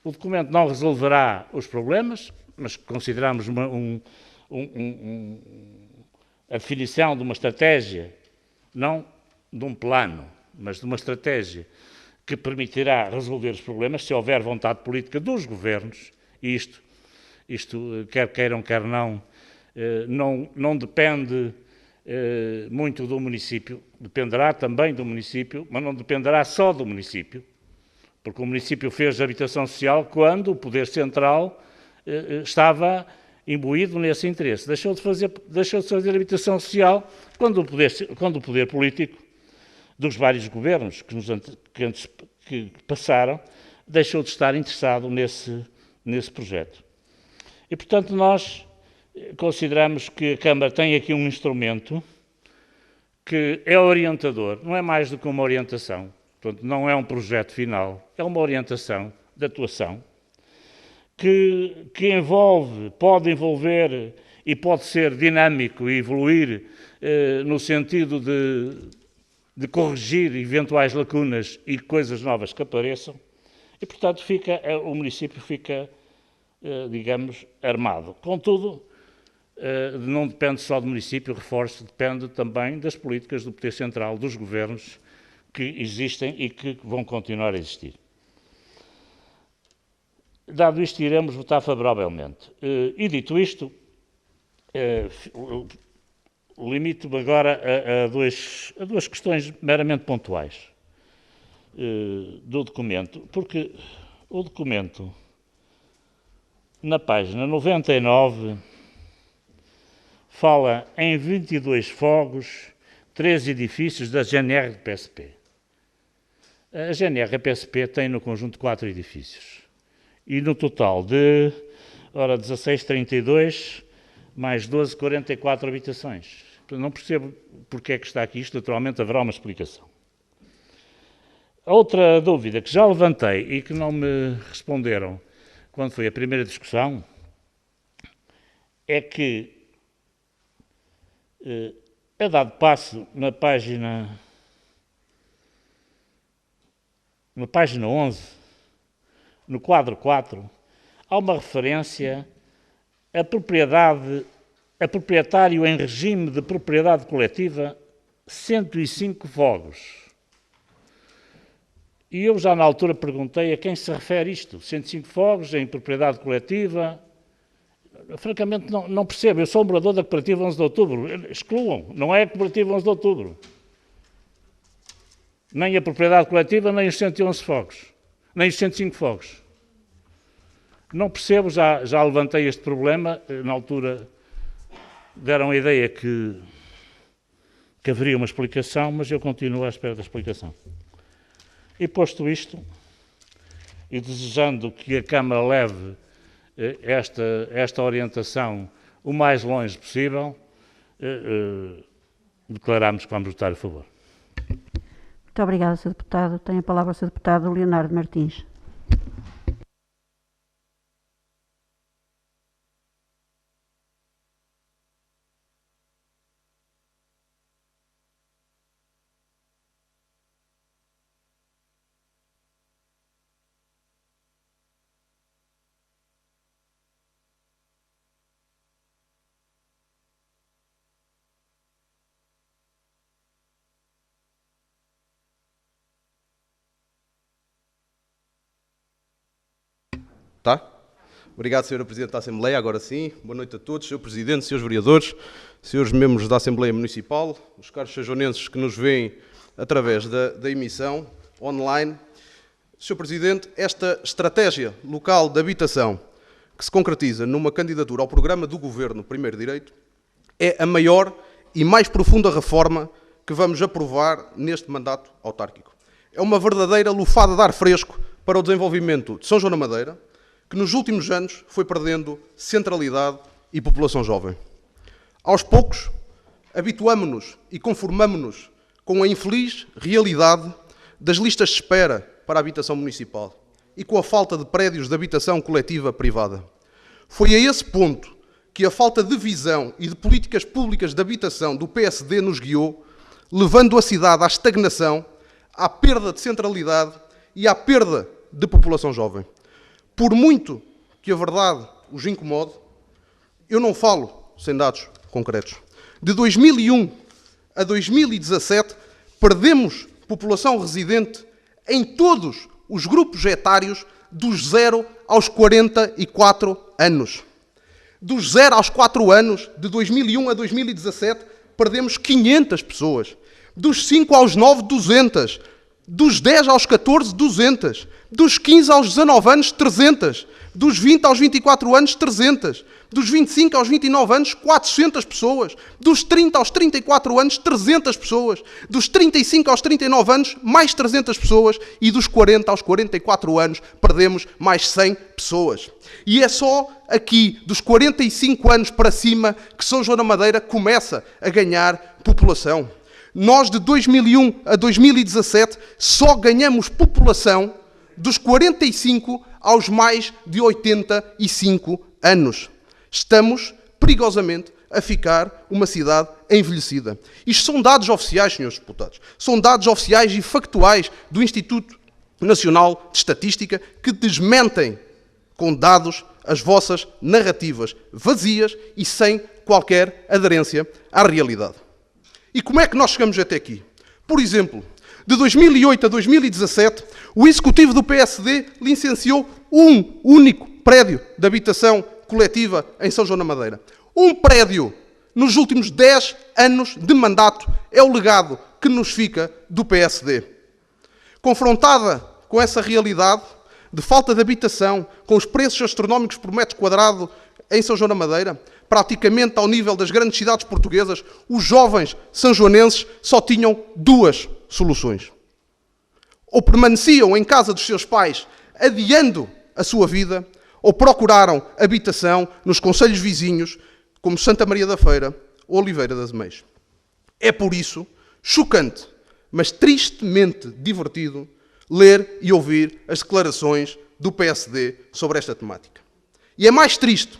O documento não resolverá os problemas, mas consideramos a definição de uma estratégia, não de um plano, mas de uma estratégia que permitirá resolver os problemas, se houver vontade política dos governos, e isto quer queiram, quer não depende muito do município, dependerá também do município, mas não dependerá só do município, porque o município fez habitação social quando o poder central estava imbuído nesse interesse. Deixou de fazer habitação social quando o poder político dos vários governos que passaram deixou de estar interessado nesse projeto. E, portanto, nós consideramos que a Câmara tem aqui um instrumento que é orientador, não é mais do que uma orientação, portanto, não é um projeto final, é uma orientação de atuação que pode envolver e pode ser dinâmico e evoluir no sentido de corrigir eventuais lacunas e coisas novas que apareçam, e, portanto, o município fica, digamos, armado. Contudo, não depende só do município, reforço, depende também das políticas do poder central, dos governos que existem e que vão continuar a existir. Dado isto, iremos votar favoravelmente. E dito isto, limito-me agora a duas questões meramente pontuais do documento, porque o documento, na página 99, fala em 22 fogos, 3 edifícios da GNR de PSP. A GNR de PSP tem no conjunto 4 edifícios. E no total de 1632 mais 12, 44 habitações. Não percebo porque é que está aqui isto, naturalmente haverá uma explicação. Outra dúvida que já levantei e que não me responderam quando foi a primeira discussão é que é dado passo na página 11, no quadro 4, há uma referência a proprietário em regime de propriedade coletiva, 105 fogos. E eu já na altura perguntei a quem se refere isto, 105 fogos em propriedade coletiva, francamente, não percebo. Eu sou um morador da cooperativa 11 de Outubro. Excluam. Não é a cooperativa 11 de Outubro. Nem a propriedade coletiva, nem os 111 fogos. Nem os 105 fogos. Não percebo, já levantei este problema. Na altura deram a ideia que haveria uma explicação, mas eu continuo à espera da explicação. E posto isto, e desejando que a Câmara leve esta orientação o mais longe possível, declaramos que vamos votar a favor. Muito obrigada, Sr. Deputado. Tem a palavra o Sr. Deputado Leonardo Martins. Tá? Obrigado, Sra. Presidente da Assembleia. Agora sim, boa noite a todos, Sr. Presidente, Srs. Vereadores, Srs. Membros da Assembleia Municipal, os caros sajonenses que nos veem através da emissão online. Sr. Presidente, esta estratégia local de habitação que se concretiza numa candidatura ao programa do Governo Primeiro Direito é a maior e mais profunda reforma que vamos aprovar neste mandato autárquico. É uma verdadeira lufada de ar fresco para o desenvolvimento de São João da Madeira, que nos últimos anos foi perdendo centralidade e população jovem. Aos poucos, habituamo-nos e conformamo-nos com a infeliz realidade das listas de espera para a habitação municipal e com a falta de prédios de habitação coletiva privada. Foi a esse ponto que a falta de visão e de políticas públicas de habitação do PSD nos guiou, levando a cidade à estagnação, à perda de centralidade e à perda de população jovem. Por muito que a verdade os incomode, eu não falo sem dados concretos. De 2001 a 2017, perdemos população residente em todos os grupos etários dos 0 aos 44 anos. Dos 0 aos 4 anos, de 2001 a 2017, perdemos 500 pessoas. Dos 5 aos 9, 200. Dos 10 aos 14, 200. Dos 15 aos 19 anos, 300. Dos 20 aos 24 anos, 300. Dos 25 aos 29 anos, 400 pessoas. Dos 30 aos 34 anos, 300 pessoas. Dos 35 aos 39 anos, mais 300 pessoas. E dos 40 aos 44 anos, perdemos mais 100 pessoas. E é só aqui, dos 45 anos para cima, que São João da Madeira começa a ganhar população. Nós, de 2001 a 2017, só ganhamos população dos 45 aos mais de 85 anos. Estamos, perigosamente, a ficar uma cidade envelhecida. Isto são dados oficiais, senhores deputados. São dados oficiais e factuais do Instituto Nacional de Estatística que desmentem com dados as vossas narrativas vazias e sem qualquer aderência à realidade. E como é que nós chegamos até aqui? Por exemplo, de 2008 a 2017, o Executivo do PSD licenciou um único prédio de habitação coletiva em São João da Madeira. Um prédio nos últimos 10 anos de mandato é o legado que nos fica do PSD. Confrontada com essa realidade de falta de habitação, com os preços astronómicos por metro quadrado em São João da Madeira, praticamente ao nível das grandes cidades portuguesas, os jovens sanjoanenses só tinham duas soluções. Ou permaneciam em casa dos seus pais, adiando a sua vida, ou procuraram habitação nos concelhos vizinhos, como Santa Maria da Feira ou Oliveira das Meias. É por isso chocante, mas tristemente divertido, ler e ouvir as declarações do PSD sobre esta temática. E é mais triste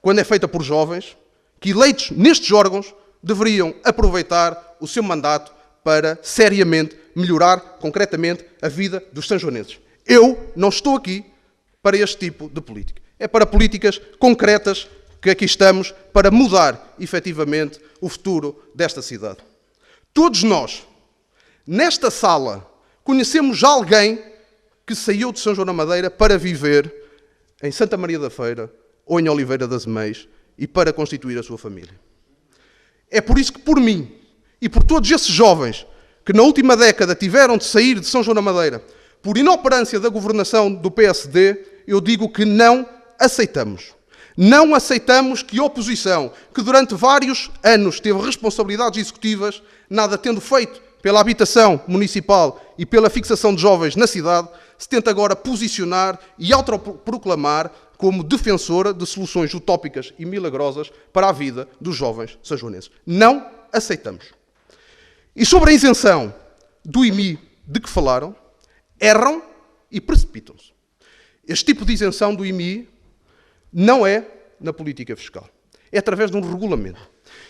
quando é feita por jovens que, eleitos nestes órgãos, deveriam aproveitar o seu mandato para seriamente melhorar concretamente a vida dos sanjoanenses. Eu não estou aqui para este tipo de política. É para políticas concretas que aqui estamos para mudar, efetivamente, o futuro desta cidade. Todos nós, nesta sala, conhecemos alguém que saiu de São João da Madeira para viver em Santa Maria da Feira, ou em Oliveira das Meias e para constituir a sua família. É por isso que, por mim e por todos esses jovens que na última década tiveram de sair de São João da Madeira por inoperância da governação do PSD, eu digo que não aceitamos. Não aceitamos que a oposição, que durante vários anos teve responsabilidades executivas, nada tendo feito pela habitação municipal e pela fixação de jovens na cidade, se tente agora posicionar e autoproclamar como defensora de soluções utópicas e milagrosas para a vida dos jovens sanjoanenses. Não aceitamos. E sobre a isenção do IMI de que falaram, erram e precipitam-se. Este tipo de isenção do IMI não é na política fiscal. É através de um regulamento.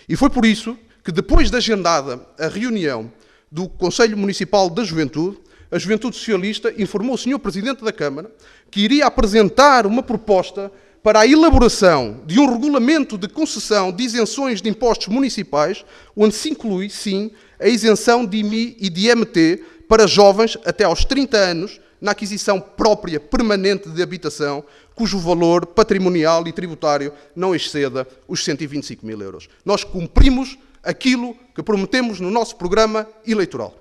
E foi por isso que, depois de agendada a reunião do Conselho Municipal da Juventude, a Juventude Socialista informou o Sr. Presidente da Câmara que iria apresentar uma proposta para a elaboração de um regulamento de concessão de isenções de impostos municipais, onde se inclui, sim, a isenção de IMI e de IMT para jovens até aos 30 anos na aquisição própria permanente de habitação, cujo valor patrimonial e tributário não exceda os 125 mil euros. Nós cumprimos aquilo que prometemos no nosso programa eleitoral.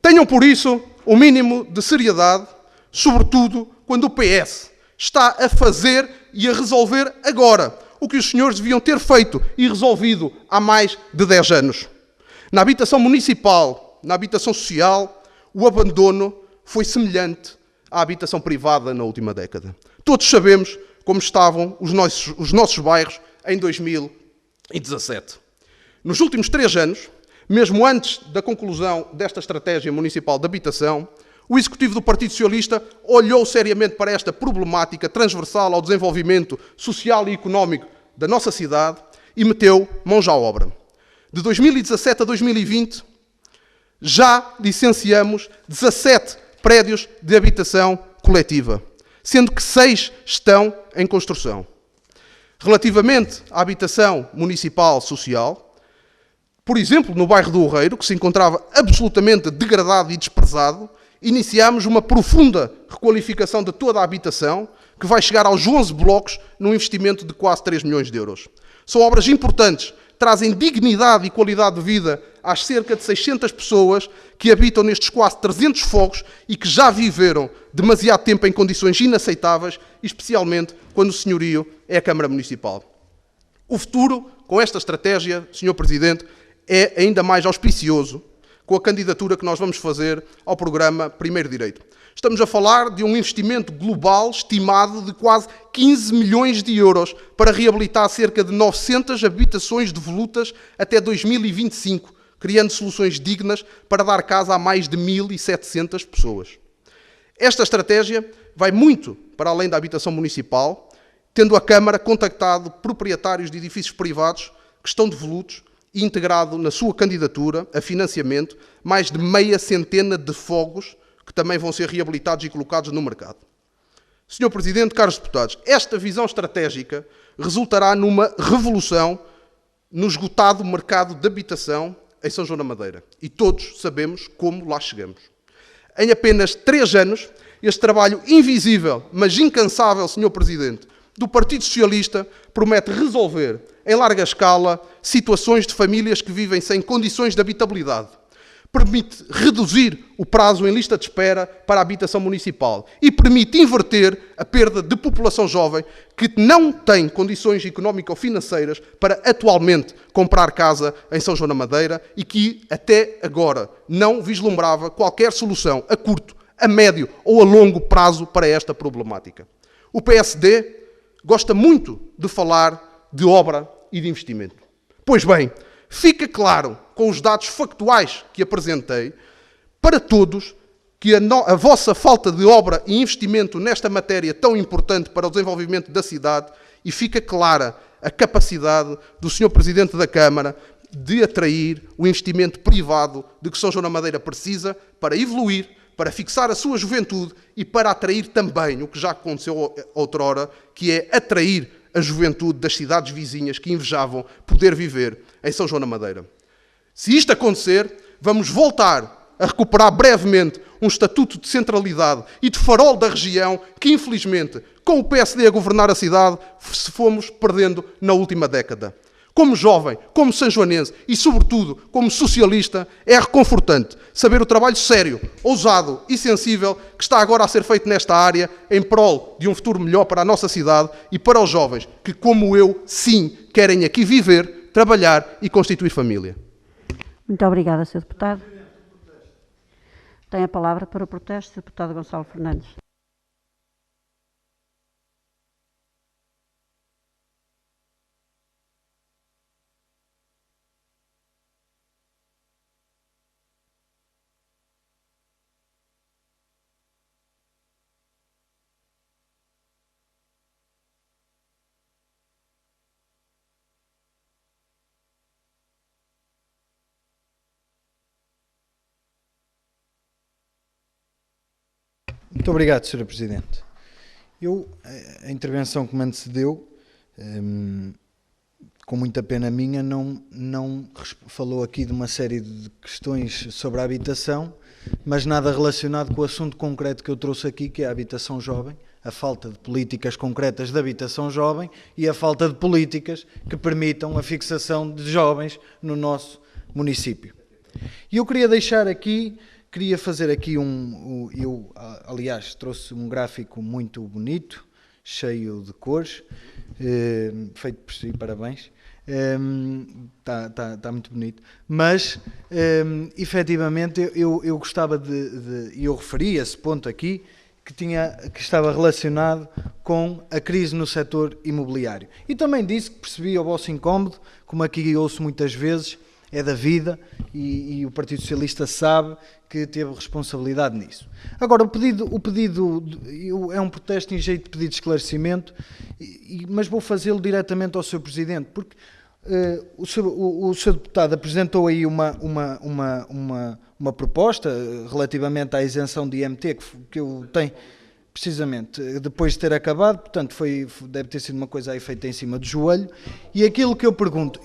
Tenham, por isso, o mínimo de seriedade, sobretudo quando o PS está a fazer e a resolver agora o que os senhores deviam ter feito e resolvido há mais de 10 anos. Na habitação municipal, na habitação social, o abandono foi semelhante à habitação privada na última década. Todos sabemos como estavam os nossos bairros em 2017. Nos últimos 3 anos, mesmo antes da conclusão desta estratégia municipal de habitação, o Executivo do Partido Socialista olhou seriamente para esta problemática transversal ao desenvolvimento social e económico da nossa cidade e meteu mãos à obra. De 2017 a 2020, já licenciamos 17 prédios de habitação coletiva, sendo que 6 estão em construção. Relativamente à habitação municipal social, por exemplo, no bairro do Oureiro, que se encontrava absolutamente degradado e desprezado, iniciamos uma profunda requalificação de toda a habitação, que vai chegar aos 11 blocos, num investimento de quase 3 milhões de euros. São obras importantes, trazem dignidade e qualidade de vida às cerca de 600 pessoas que habitam nestes quase 300 fogos e que já viveram demasiado tempo em condições inaceitáveis, especialmente quando o senhorio é a Câmara Municipal. O futuro, com esta estratégia, Sr. Presidente, é ainda mais auspicioso com a candidatura que nós vamos fazer ao programa Primeiro Direito. Estamos a falar de um investimento global estimado de quase 15 milhões de euros para reabilitar cerca de 900 habitações devolutas até 2025, criando soluções dignas para dar casa a mais de 1.700 pessoas. Esta estratégia vai muito para além da habitação municipal, tendo a Câmara contactado proprietários de edifícios privados que estão devolutos e integrado na sua candidatura a financiamento mais de meia centena de fogos que também vão ser reabilitados e colocados no mercado. Sr. Presidente, caros deputados, esta visão estratégica resultará numa revolução no esgotado mercado de habitação em São João da Madeira. E todos sabemos como lá chegamos. Em apenas 3 anos, este trabalho invisível, mas incansável, Sr. Presidente, do Partido Socialista promete resolver, em larga escala, situações de famílias que vivem sem condições de habitabilidade. Permite reduzir o prazo em lista de espera para a habitação municipal e permite inverter a perda de população jovem que não tem condições económico-financeiras para atualmente comprar casa em São João da Madeira e que até agora não vislumbrava qualquer solução a curto, a médio ou a longo prazo para esta problemática. O PSD gosta muito de falar de obra e de investimento. Pois bem, fica claro, com os dados factuais que apresentei, para todos, que a vossa falta de obra e investimento nesta matéria tão importante para o desenvolvimento da cidade, e fica clara a capacidade do Sr. Presidente da Câmara de atrair o investimento privado de que São João da Madeira precisa para evoluir, para fixar a sua juventude e para atrair também o que já aconteceu outrora, que é atrair a juventude das cidades vizinhas que invejavam poder viver em São João da Madeira. Se isto acontecer, vamos voltar a recuperar brevemente um estatuto de centralidade e de farol da região que, infelizmente, com o PSD a governar a cidade, se fomos perdendo na última década. Como jovem, como sanjoanense e, sobretudo, como socialista, é reconfortante saber o trabalho sério, ousado e sensível que está agora a ser feito nesta área em prol de um futuro melhor para a nossa cidade e para os jovens que, como eu, sim, querem aqui viver, trabalhar e constituir família. Muito obrigada, Sr. Deputado. Tem a palavra para o protesto, Sr. Deputado Gonçalo Fernandes. Muito obrigado, Sr. Presidente. A intervenção que me antecedeu, com muita pena minha, não falou aqui de uma série de questões sobre a habitação, mas nada relacionado com o assunto concreto que eu trouxe aqui, que é a habitação jovem, a falta de políticas concretas de habitação jovem e a falta de políticas que permitam a fixação de jovens no nosso município. E eu queria fazer aqui eu, aliás, trouxe um gráfico muito bonito, cheio de cores, feito por si, parabéns. Está muito bonito, mas efetivamente eu gostava e eu referi esse ponto aqui, que estava relacionado com a crise no setor imobiliário. E também disse que percebi o vosso incómodo, como aqui ouço muitas vezes, é da vida e o Partido Socialista sabe que teve responsabilidade nisso. Agora, o pedido é um protesto em jeito de pedido de esclarecimento, mas vou fazê-lo diretamente ao Sr. Presidente, porque o Sr. Deputado apresentou aí uma proposta relativamente à isenção de IMT, que eu tenho precisamente depois de ter acabado, portanto deve ter sido uma coisa aí feita em cima do joelho, e aquilo que eu pergunto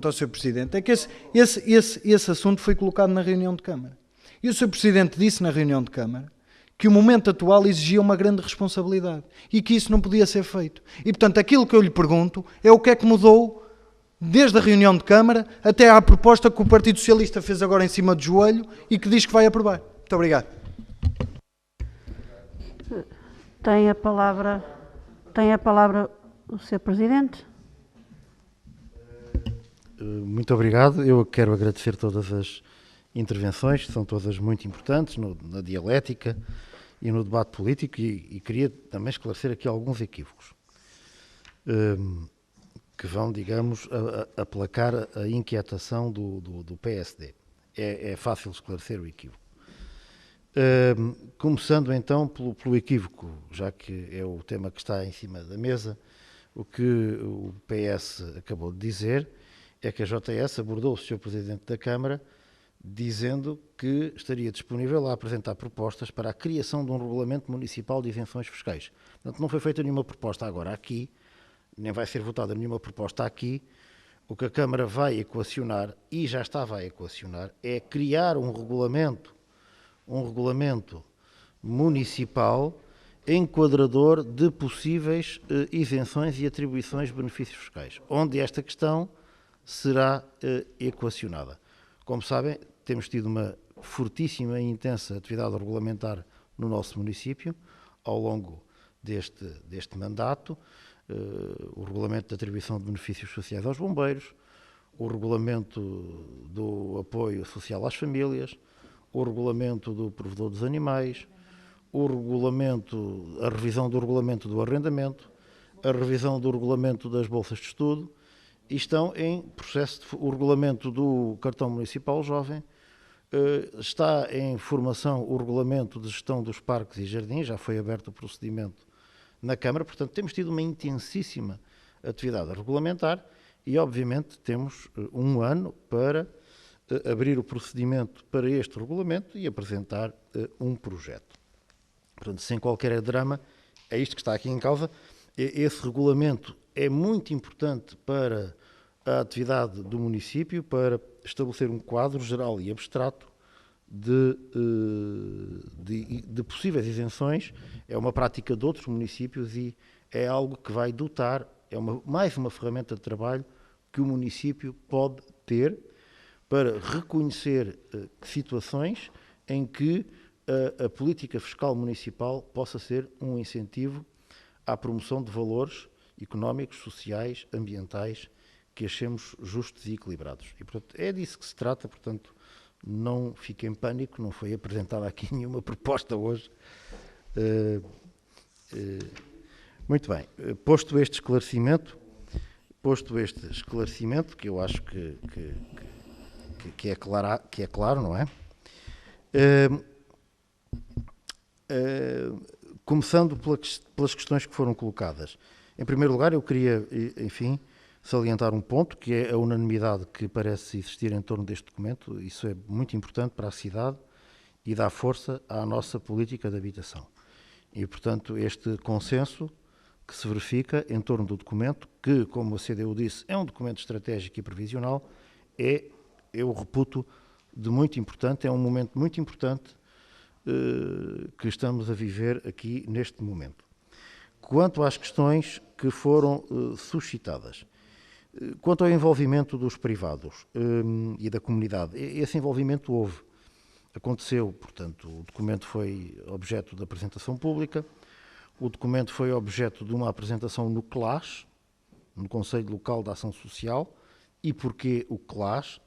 ao Sr. Presidente é que esse assunto foi colocado na reunião de Câmara. E o Sr. Presidente disse na reunião de Câmara que o momento atual exigia uma grande responsabilidade e que isso não podia ser feito. E, portanto, aquilo que eu lhe pergunto é o que é que mudou desde a reunião de Câmara até à proposta que o Partido Socialista fez agora em cima do joelho e que diz que vai aprovar. Muito obrigado. Tem a palavra o Sr. Presidente. Muito obrigado. Eu quero agradecer todas as intervenções, são todas muito importantes na dialética e no debate político, e queria também esclarecer aqui alguns equívocos que vão, digamos, aplacar a inquietação do PSD. É fácil esclarecer o equívoco. Começando então pelo equívoco, já que é o tema que está em cima da mesa, o que o PS acabou de dizer é que a JS abordou o Sr. Presidente da Câmara dizendo que estaria disponível a apresentar propostas para a criação de um regulamento municipal de isenções fiscais. Portanto, não foi feita nenhuma proposta agora aqui, nem vai ser votada nenhuma proposta aqui. O que a Câmara vai equacionar, e já estava a equacionar, é criar um regulamento municipal enquadrador de possíveis isenções e atribuições de benefícios fiscais, onde esta questão será equacionada. Como sabem, temos tido uma fortíssima e intensa atividade regulamentar no nosso município ao longo deste mandato, o regulamento de atribuição de benefícios sociais aos bombeiros, o regulamento do apoio social às famílias, o regulamento do provedor dos animais, a revisão do regulamento do arrendamento, a revisão do regulamento das bolsas de estudo, e estão em processo o regulamento do cartão municipal jovem, está em formação o regulamento de gestão dos parques e jardins, já foi aberto o procedimento na Câmara, portanto temos tido uma intensíssima atividade regulamentar e obviamente temos um ano para abrir o procedimento para este regulamento e apresentar um projeto. Portanto, sem qualquer drama, é isto que está aqui em causa. Esse regulamento é muito importante para a atividade do município, para estabelecer um quadro geral e abstrato de possíveis isenções é uma prática de outros municípios e é algo que vai dotar, mais uma ferramenta de trabalho que o município pode ter para reconhecer situações em que a política fiscal municipal possa ser um incentivo à promoção de valores económicos, sociais, ambientais, que achemos justos e equilibrados. E, portanto, é disso que se trata, portanto, não fique em pânico, não foi apresentada aqui nenhuma proposta hoje. Muito bem, posto este esclarecimento, que eu acho que é claro, não é? Começando pelas questões que foram colocadas. Em primeiro lugar, eu queria, enfim, salientar um ponto, que é a unanimidade que parece existir em torno deste documento. Isso é muito importante para a cidade e dá força à nossa política de habitação. E, portanto, este consenso que se verifica em torno do documento, que, como a CDU disse, é um documento estratégico e previsional, eu reputo, de muito importante, é um momento muito importante que estamos a viver aqui neste momento. Quanto às questões que foram suscitadas, quanto ao envolvimento dos privados e da comunidade, esse envolvimento aconteceu, portanto, o documento foi objeto de apresentação pública, o documento foi objeto de uma apresentação no CLAS, no Conselho Local de Ação Social. E porquê o CLAS?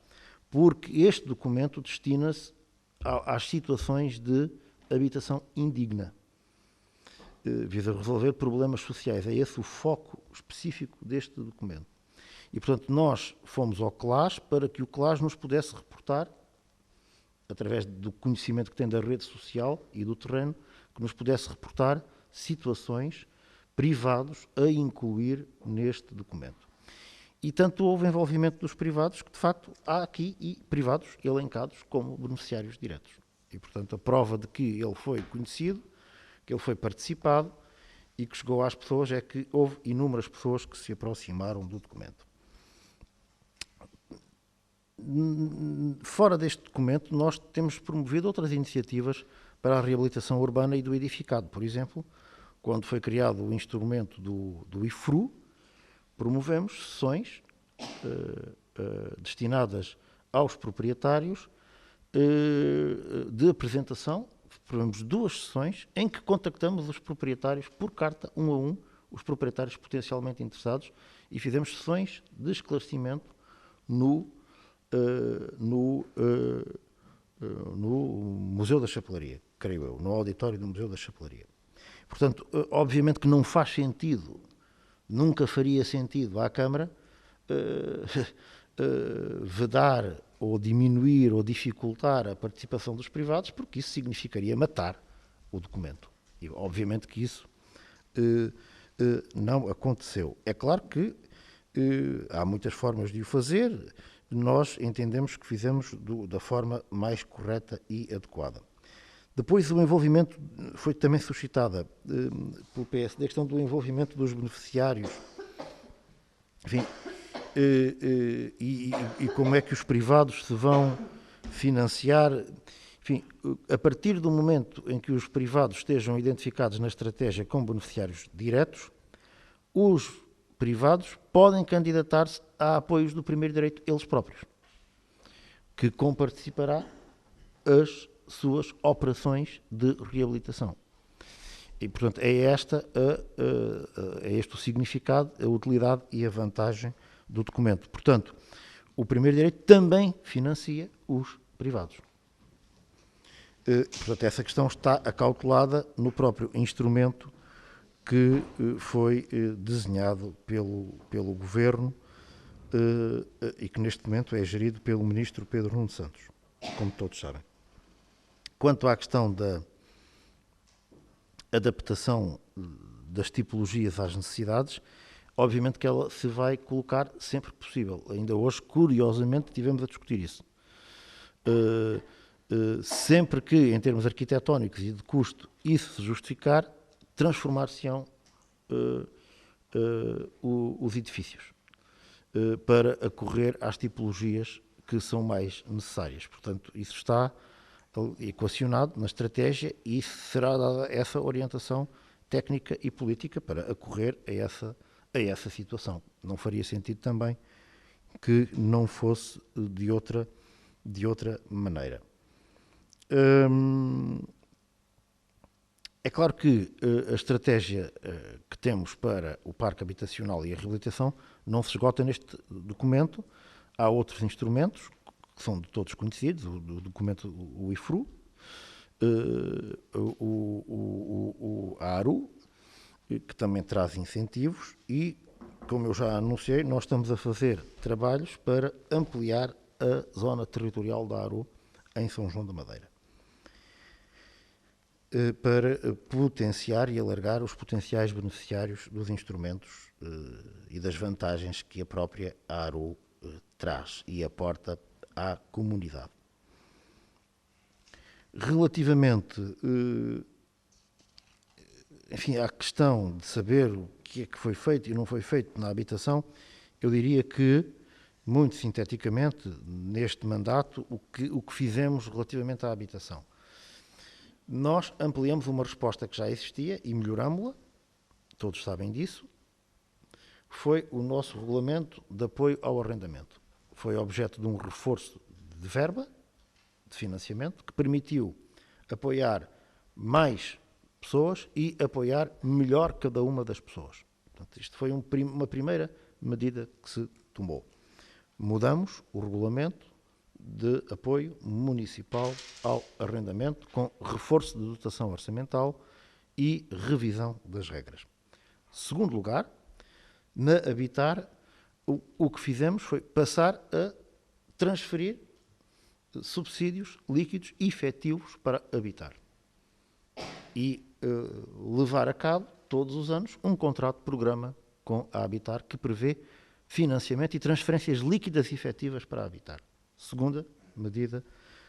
Porque este documento destina-se às situações de habitação indigna, visa resolver problemas sociais. É esse o foco específico deste documento. E, portanto, nós fomos ao CLAS para que o CLAS nos pudesse reportar, através do conhecimento que tem da rede social e do terreno, que nos pudesse reportar situações privados a incluir neste documento. E tanto houve envolvimento dos privados que, de facto, há aqui privados elencados como beneficiários diretos. E, portanto, a prova de que ele foi conhecido, que ele foi participado e que chegou às pessoas é que houve inúmeras pessoas que se aproximaram do documento. Fora deste documento, nós temos promovido outras iniciativas para a reabilitação urbana e do edificado. Por exemplo, quando foi criado o instrumento do IFRU, promovemos sessões destinadas aos proprietários de apresentação. Promovemos 2 sessões em que contactamos os proprietários por carta, um a um, os proprietários potencialmente interessados, e fizemos sessões de esclarecimento no Museu da Chapelaria, creio eu, no auditório do Museu da Chapelaria. Portanto, obviamente que não faz sentido, nunca faria sentido à Câmara vedar ou diminuir ou dificultar a participação dos privados, porque isso significaria matar o documento. E obviamente que isso não aconteceu. É claro que há muitas formas de o fazer, nós entendemos que fizemos da forma mais correta e adequada. Depois o envolvimento, foi também suscitada pelo PSD, a questão do envolvimento dos beneficiários. Enfim, e como é que os privados se vão financiar. Enfim, a partir do momento em que os privados estejam identificados na estratégia como beneficiários diretos, os privados podem candidatar-se a apoios do primeiro direito eles próprios, que comparticipará as suas operações de reabilitação. E, portanto, é este o significado, a utilidade e a vantagem do documento. Portanto, o primeiro direito também financia os privados. Portanto, essa questão está acautelada no próprio instrumento que foi desenhado pelo Governo e que neste momento é gerido pelo Ministro Pedro Nuno Santos, como todos sabem. Quanto à questão da adaptação das tipologias às necessidades, obviamente que ela se vai colocar sempre que possível. Ainda hoje, curiosamente, tivemos a discutir isso. Sempre que, em termos arquitetónicos e de custo, isso se justificar, transformar-se-ão os edifícios para acorrer às tipologias que são mais necessárias. Portanto, isso está equacionado na estratégia e será dada essa orientação técnica e política para acorrer a essa situação. Não faria sentido também que não fosse de outra maneira. É claro que a estratégia que temos para o parque habitacional e a reabilitação não se esgota neste documento. Há outros instrumentos que são de todos conhecidos, o documento, o IFRU, a ARU, que também traz incentivos e, como eu já anunciei, nós estamos a fazer trabalhos para ampliar a zona territorial da ARU em São João da Madeira, para potenciar e alargar os potenciais beneficiários dos instrumentos e das vantagens que a própria ARU traz e aporta à comunidade. Relativamente, enfim, à questão de saber o que é que foi feito e não foi feito na habitação, eu diria que, muito sinteticamente, neste mandato, o que fizemos relativamente à habitação. Nós ampliamos uma resposta que já existia e melhorámos-la, todos sabem disso, foi o nosso regulamento de apoio ao arrendamento. Foi objeto de um reforço de verba, de financiamento, que permitiu apoiar mais pessoas e apoiar melhor cada uma das pessoas. Portanto, isto foi uma primeira medida que se tomou. Mudamos o regulamento de apoio municipal ao arrendamento com reforço de dotação orçamental e revisão das regras. Segundo lugar, na Habitar, o que fizemos foi passar a transferir subsídios líquidos efetivos para Habitar e levar a cabo, todos os anos, um contrato de programa com a Habitar que prevê financiamento e transferências líquidas efetivas para a Habitar. Segunda medida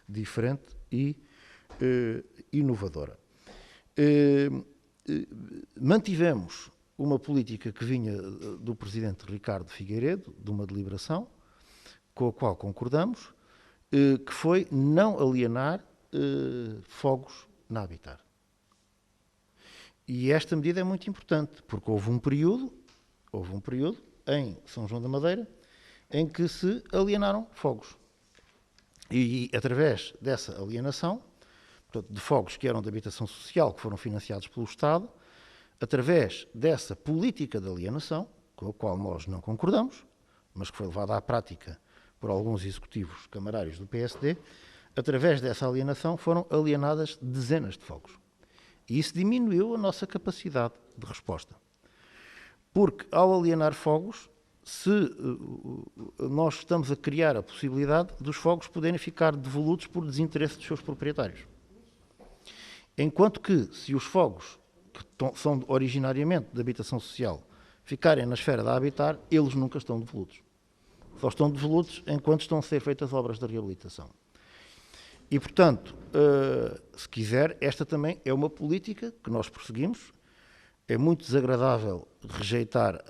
diferente e inovadora. Mantivemos uma política que vinha do presidente Ricardo Figueiredo, de uma deliberação, com a qual concordamos, que foi não alienar fogos na Habitar. E esta medida é muito importante, porque houve um período em São João da Madeira em que se alienaram fogos. E através dessa alienação, portanto, de fogos que eram de habitação social, que foram financiados pelo Estado, através dessa política de alienação, com a qual nós não concordamos, mas que foi levada à prática por alguns executivos camarários do PSD, através dessa alienação foram alienadas dezenas de fogos. E isso diminuiu a nossa capacidade de resposta. Porque, ao alienar fogos, nós estamos a criar a possibilidade dos fogos poderem ficar devolutos por desinteresse dos seus proprietários. Enquanto que, se os fogos, que são originariamente de habitação social, ficarem na esfera da Habitar, eles nunca estão devolutos. Só estão devolutos enquanto estão a ser feitas obras de reabilitação. E, portanto, se quiser, esta também é uma política que nós prosseguimos. É muito desagradável rejeitar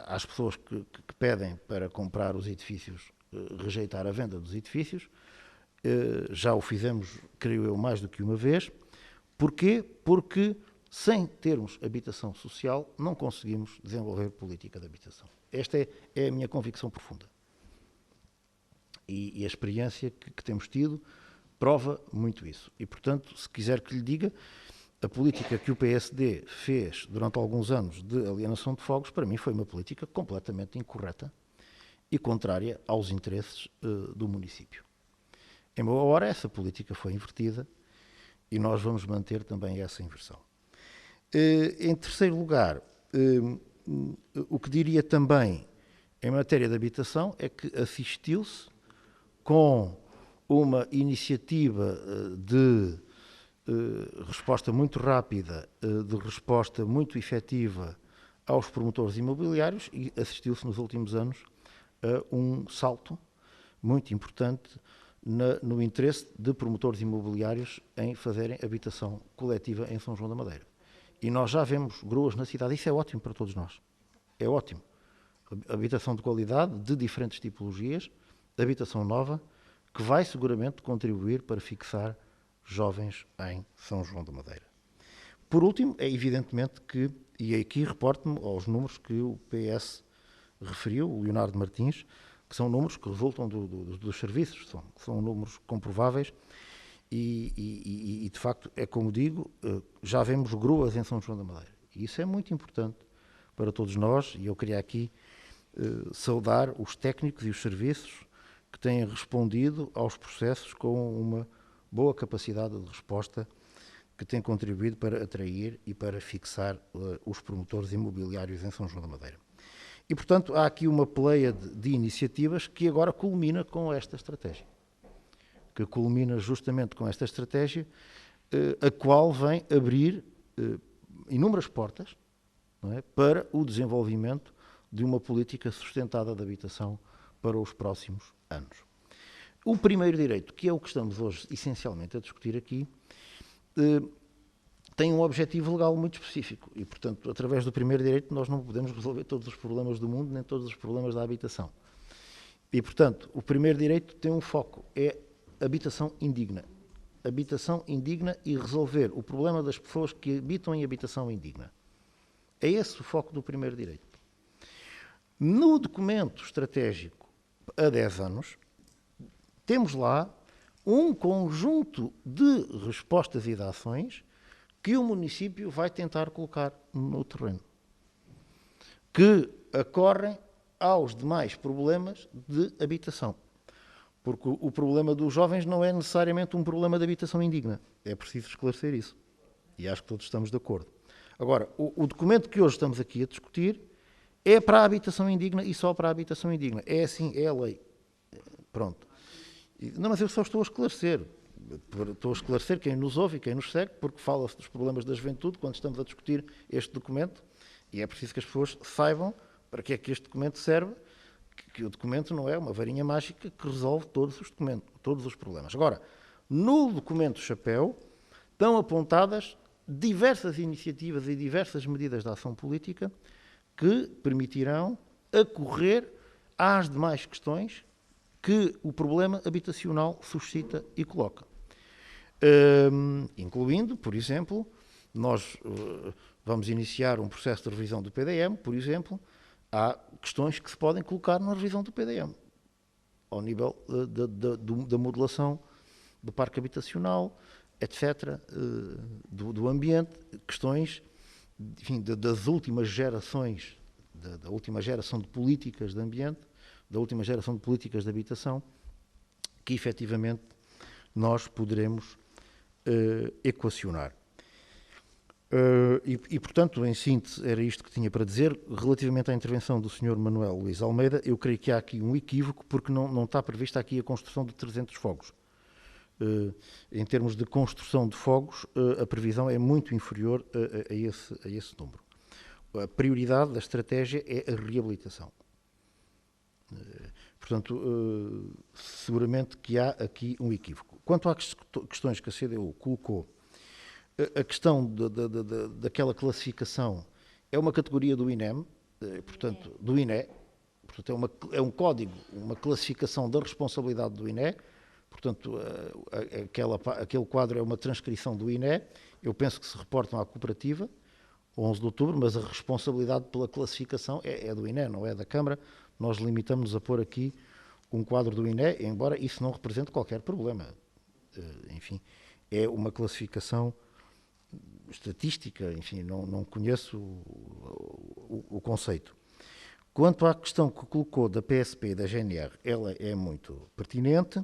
às pessoas que pedem para comprar os edifícios, rejeitar a venda dos edifícios. Já o fizemos, creio eu, mais do que uma vez. Porquê? Porque, sem termos habitação social, não conseguimos desenvolver política de habitação. Esta é a minha convicção profunda. E a experiência que temos tido prova muito isso. E, portanto, se quiser que lhe diga, a política que o PSD fez durante alguns anos de alienação de fogos, para mim foi uma política completamente incorreta e contrária aos interesses do município. Em boa hora, essa política foi invertida e nós vamos manter também essa inversão. Em terceiro lugar, o que diria também em matéria de habitação é que assistiu-se com uma iniciativa de resposta muito rápida, de resposta muito efetiva aos promotores imobiliários e assistiu-se nos últimos anos a um salto muito importante no interesse de promotores imobiliários em fazerem habitação coletiva em São João da Madeira. E nós já vemos gruas na cidade, isso é ótimo para todos nós. É ótimo. Habitação de qualidade, de diferentes tipologias, habitação nova, que vai seguramente contribuir para fixar jovens em São João da Madeira. Por último, é evidentemente que, e aqui reporto-me aos números que o PS referiu, o Leonardo Martins, que são números que resultam dos serviços, são números comprováveis e, de facto, é como digo, já vemos gruas em São João da Madeira. E isso é muito importante para todos nós, e eu queria aqui saudar os técnicos e os serviços que têm respondido aos processos com uma boa capacidade de resposta, que têm contribuído para atrair e para fixar os promotores imobiliários em São João da Madeira. E, portanto, há aqui uma pleiade de iniciativas que agora culmina com esta estratégia. Que culmina justamente com esta estratégia, a qual vem abrir inúmeras portas, não é, para o desenvolvimento de uma política sustentada de habitação para os próximos anos. O primeiro direito, que é o que estamos hoje essencialmente a discutir aqui, tem um objetivo legal muito específico e, portanto, através do primeiro direito nós não podemos resolver todos os problemas do mundo, nem todos os problemas da habitação. E, portanto, o primeiro direito tem um foco, é habitação indigna. Habitação indigna e resolver o problema das pessoas que habitam em habitação indigna. É esse o foco do primeiro direito. No documento estratégico a 10 anos, temos lá um conjunto de respostas e de ações que o município vai tentar colocar no terreno, que acorrem aos demais problemas de habitação. Porque o problema dos jovens não é necessariamente um problema de habitação indigna. É preciso esclarecer isso. E acho que todos estamos de acordo. Agora, o documento que hoje estamos aqui a discutir é para a habitação indigna e só para a habitação indigna. É assim, é a lei. Pronto. Não, mas eu só estou a esclarecer. Estou a esclarecer quem nos ouve e quem nos segue, porque fala-se dos problemas da juventude quando estamos a discutir este documento, e é preciso que as pessoas saibam para que é que este documento serve, que o documento não é uma varinha mágica que resolve todos os problemas. Agora, no documento chapéu estão apontadas diversas iniciativas e diversas medidas de ação política que permitirão acorrer às demais questões que o problema habitacional suscita e coloca. Incluindo, por exemplo, nós vamos iniciar um processo de revisão do PDM, por exemplo, há questões que se podem colocar na revisão do PDM, ao nível da modelação do parque habitacional, etc., do ambiente, questões, enfim, das últimas gerações, da última geração de políticas de ambiente, da última geração de políticas de habitação, que efetivamente nós poderemos equacionar. Portanto, em síntese, era isto que tinha para dizer. Relativamente à intervenção do Sr. Manuel Luís Almeida, eu creio que há aqui um equívoco, porque não está prevista aqui a construção de 300 fogos. Em termos de construção de fogos, a previsão é muito inferior a esse número. A prioridade da estratégia é a reabilitação. Portanto, seguramente que há aqui um equívoco. Quanto às questões que a CDU colocou, a questão daquela classificação é uma categoria do INEM, portanto, do INE, portanto, é um código, uma classificação da responsabilidade do INE, portanto, aquele quadro é uma transcrição do INE, eu penso que se reportam à cooperativa, 11 de outubro, mas a responsabilidade pela classificação é do INE, não é da Câmara. Nós limitamos-nos a pôr aqui um quadro do INE, embora isso não represente qualquer problema. Enfim, é uma classificação estatística, enfim, não conheço o conceito. Quanto à questão que colocou da PSP e da GNR, ela é muito pertinente,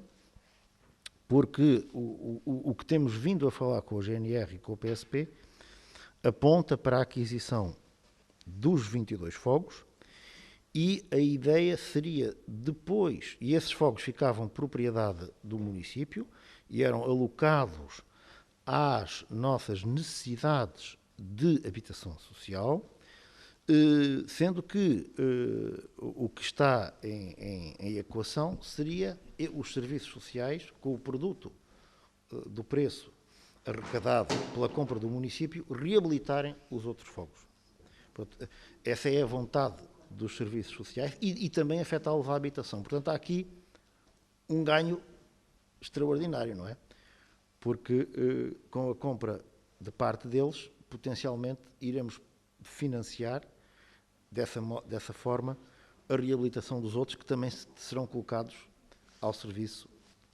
porque o que temos vindo a falar com a GNR e com a PSP aponta para a aquisição dos 22 fogos, e a ideia seria depois, e esses fogos ficavam propriedade do município e eram alocados às nossas necessidades de habitação social, sendo que o que está em equação seria os serviços sociais com o produto do preço arrecadado pela compra do município reabilitarem os outros fogos. Portanto, essa é a vontade dos serviços sociais e também afetá-los à habitação. Portanto, há aqui um ganho extraordinário, não é? porque com a compra de parte deles, potencialmente iremos financiar dessa forma a reabilitação dos outros que também serão colocados ao serviço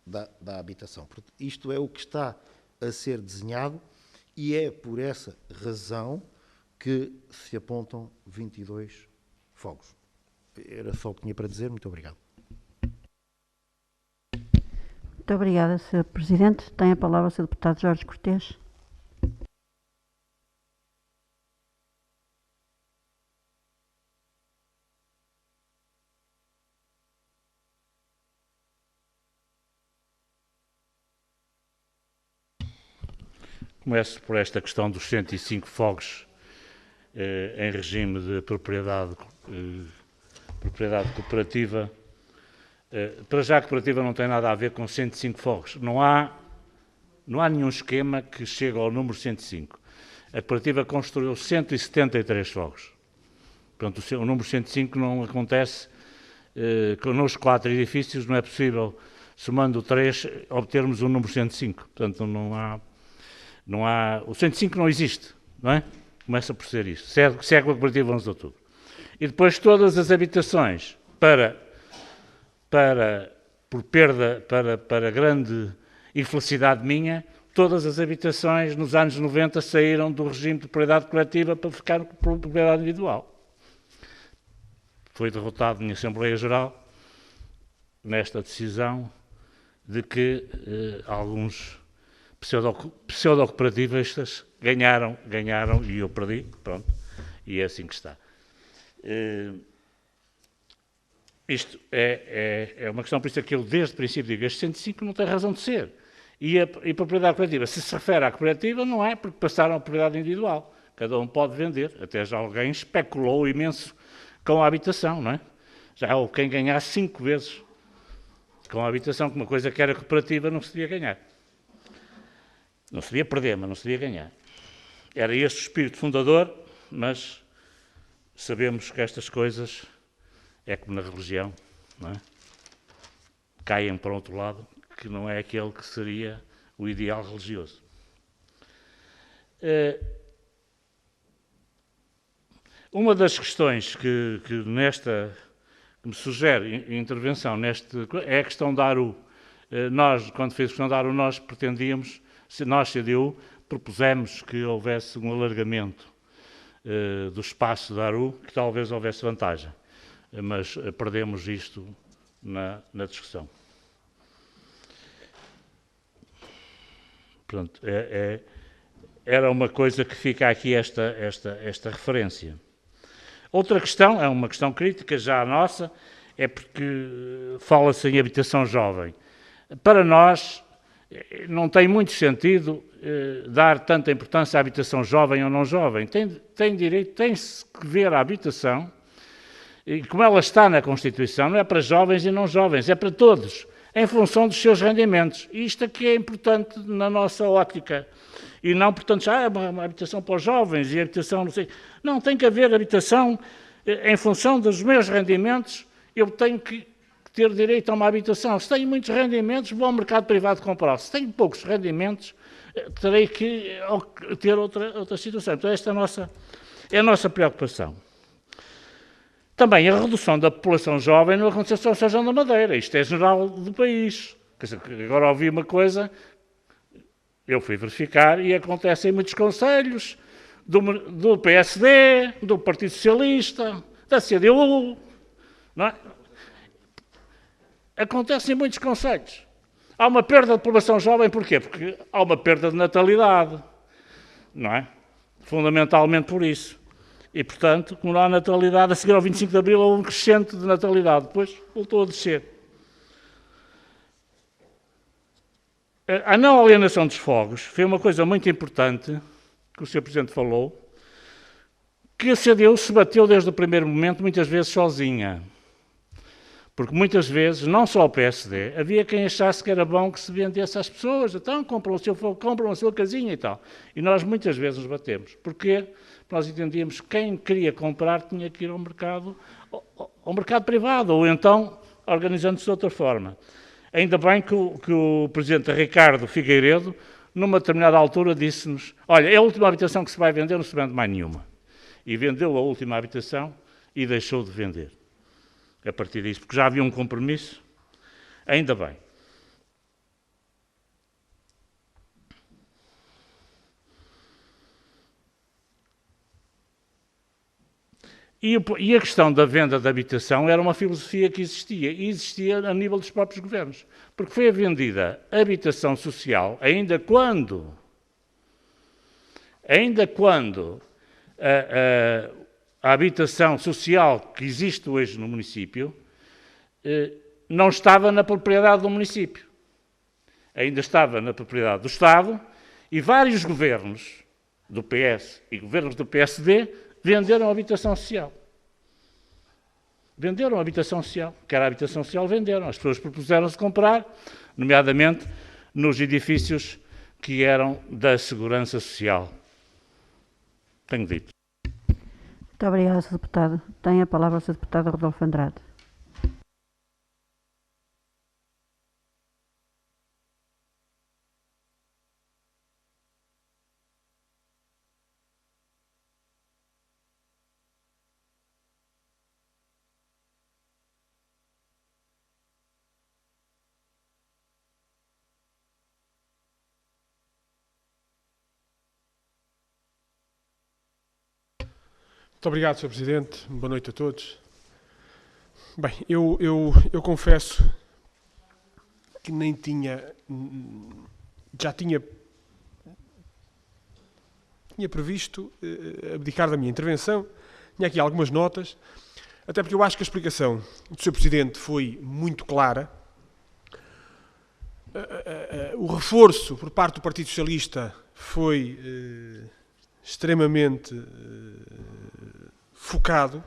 da habitação. Isto é o que está a ser desenhado e é por essa razão que se apontam 22 fogos. Era só o que tinha para dizer. Muito obrigado. Muito obrigada, Sr. Presidente. Tem a palavra o Sr. Deputado Jorge Cortês. Começo por esta questão dos 105 fogos em regime de propriedade cooperativa. Para já a cooperativa não tem nada a ver com 105 fogos. Não há nenhum esquema que chegue ao número 105. A cooperativa construiu 173 fogos. Portanto, o número 105 não acontece nos 4 edifícios, não é possível, somando 3, obtermos o número 105. Portanto, não há, o 105 não existe, não é? Começa por ser isso. Segue a cooperativa 11 de outubro. E depois todas as habitações, para grande infelicidade minha, todas as habitações nos anos 90 saíram do regime de propriedade coletiva para ficar por propriedade individual. Foi derrotado em Assembleia Geral nesta decisão de que alguns pseudo-cooperativistas ganharam e eu perdi, pronto, e é assim que está. Isto é uma questão, por isso é que eu desde o princípio digo, este 105 não tem razão de ser. E a propriedade coletiva, se refere à cooperativa, não é porque passaram a propriedade individual. Cada um pode vender, até já alguém especulou imenso com a habitação, não é? Já houve quem ganhasse 5 vezes com a habitação, que uma coisa que era cooperativa não se devia ganhar. Não se devia perder, mas não se devia ganhar. Era este o espírito fundador, mas sabemos que estas coisas é como na religião, não é? Caem para outro lado, que não é aquele que seria o ideal religioso. Uma das questões que me sugere intervenção é a questão da ARU. Nós, quando fez a questão da ARU, nós pretendíamos, nós, CDU, propusemos que houvesse um alargamento do espaço da ARU, que talvez houvesse vantagem, mas perdemos isto na discussão. Pronto, era uma coisa que fica aqui esta referência. Outra questão, é uma questão crítica já nossa, é porque fala-se em habitação jovem. Para nós, não tem muito sentido dar tanta importância à habitação jovem ou não jovem. Tem-se que ver a habitação, e como ela está na Constituição, não é para jovens e não jovens, é para todos, em função dos seus rendimentos. E isto aqui é importante na nossa ótica. E não, portanto, uma habitação para os jovens e habitação, não sei. Não, tem que haver habitação em função dos meus rendimentos. Eu tenho que ter direito a uma habitação. Se tenho muitos rendimentos, vou ao mercado privado comprar. Se tenho poucos rendimentos, terei que ter outra situação. Então, esta é a nossa preocupação. Também a redução da população jovem não aconteceu só em São João da Madeira. Isto é geral do país. Quer dizer, agora ouvi uma coisa, eu fui verificar, e acontece em muitos concelhos, do PSD, do Partido Socialista, da CDU, não é? Acontece em muitos concelhos. Há uma perda de população jovem, porquê? Porque há uma perda de natalidade, não é? Fundamentalmente por isso. E, portanto, como não há natalidade, a seguir ao 25 de Abril houve um crescente de natalidade, depois voltou a descer. A não alienação dos fogos foi uma coisa muito importante, que o Sr. Presidente falou, que a CDU se bateu desde o primeiro momento, muitas vezes sozinha. Porque muitas vezes, não só o PSD, havia quem achasse que era bom que se vendesse às pessoas, então compram o seu fogo, compram a sua casinha e tal. E nós muitas vezes nos batemos. Porquê? Nós entendíamos que quem queria comprar tinha que ir ao mercado privado, ou então organizando-se de outra forma. Ainda bem que o Presidente Ricardo Figueiredo numa determinada altura, disse-nos: olha, é a última habitação que se vai vender, não se vende mais nenhuma. E vendeu a última habitação e deixou de vender. A partir disso, porque já havia um compromisso, ainda bem. E a questão da venda da habitação era uma filosofia que existia, e existia a nível dos próprios governos. Porque foi vendida a habitação social, ainda quando a habitação social que existe hoje no município não estava na propriedade do município. Ainda estava na propriedade do Estado, e vários governos do PS e governos do PSD venderam a habitação social. Venderam a habitação social. Que era a habitação social, venderam. As pessoas propuseram-se comprar, nomeadamente nos edifícios que eram da Segurança Social. Tenho dito. Muito obrigada, Sr. Deputado. Tem a palavra o Sr. Deputado Rodolfo Andrade. Muito obrigado, Sr. Presidente. Boa noite a todos. Bem, eu confesso que nem tinha... Já tinha previsto abdicar da minha intervenção. Tinha aqui algumas notas, até porque eu acho que a explicação do Sr. Presidente foi muito clara. O reforço por parte do Partido Socialista foi extremamente focado.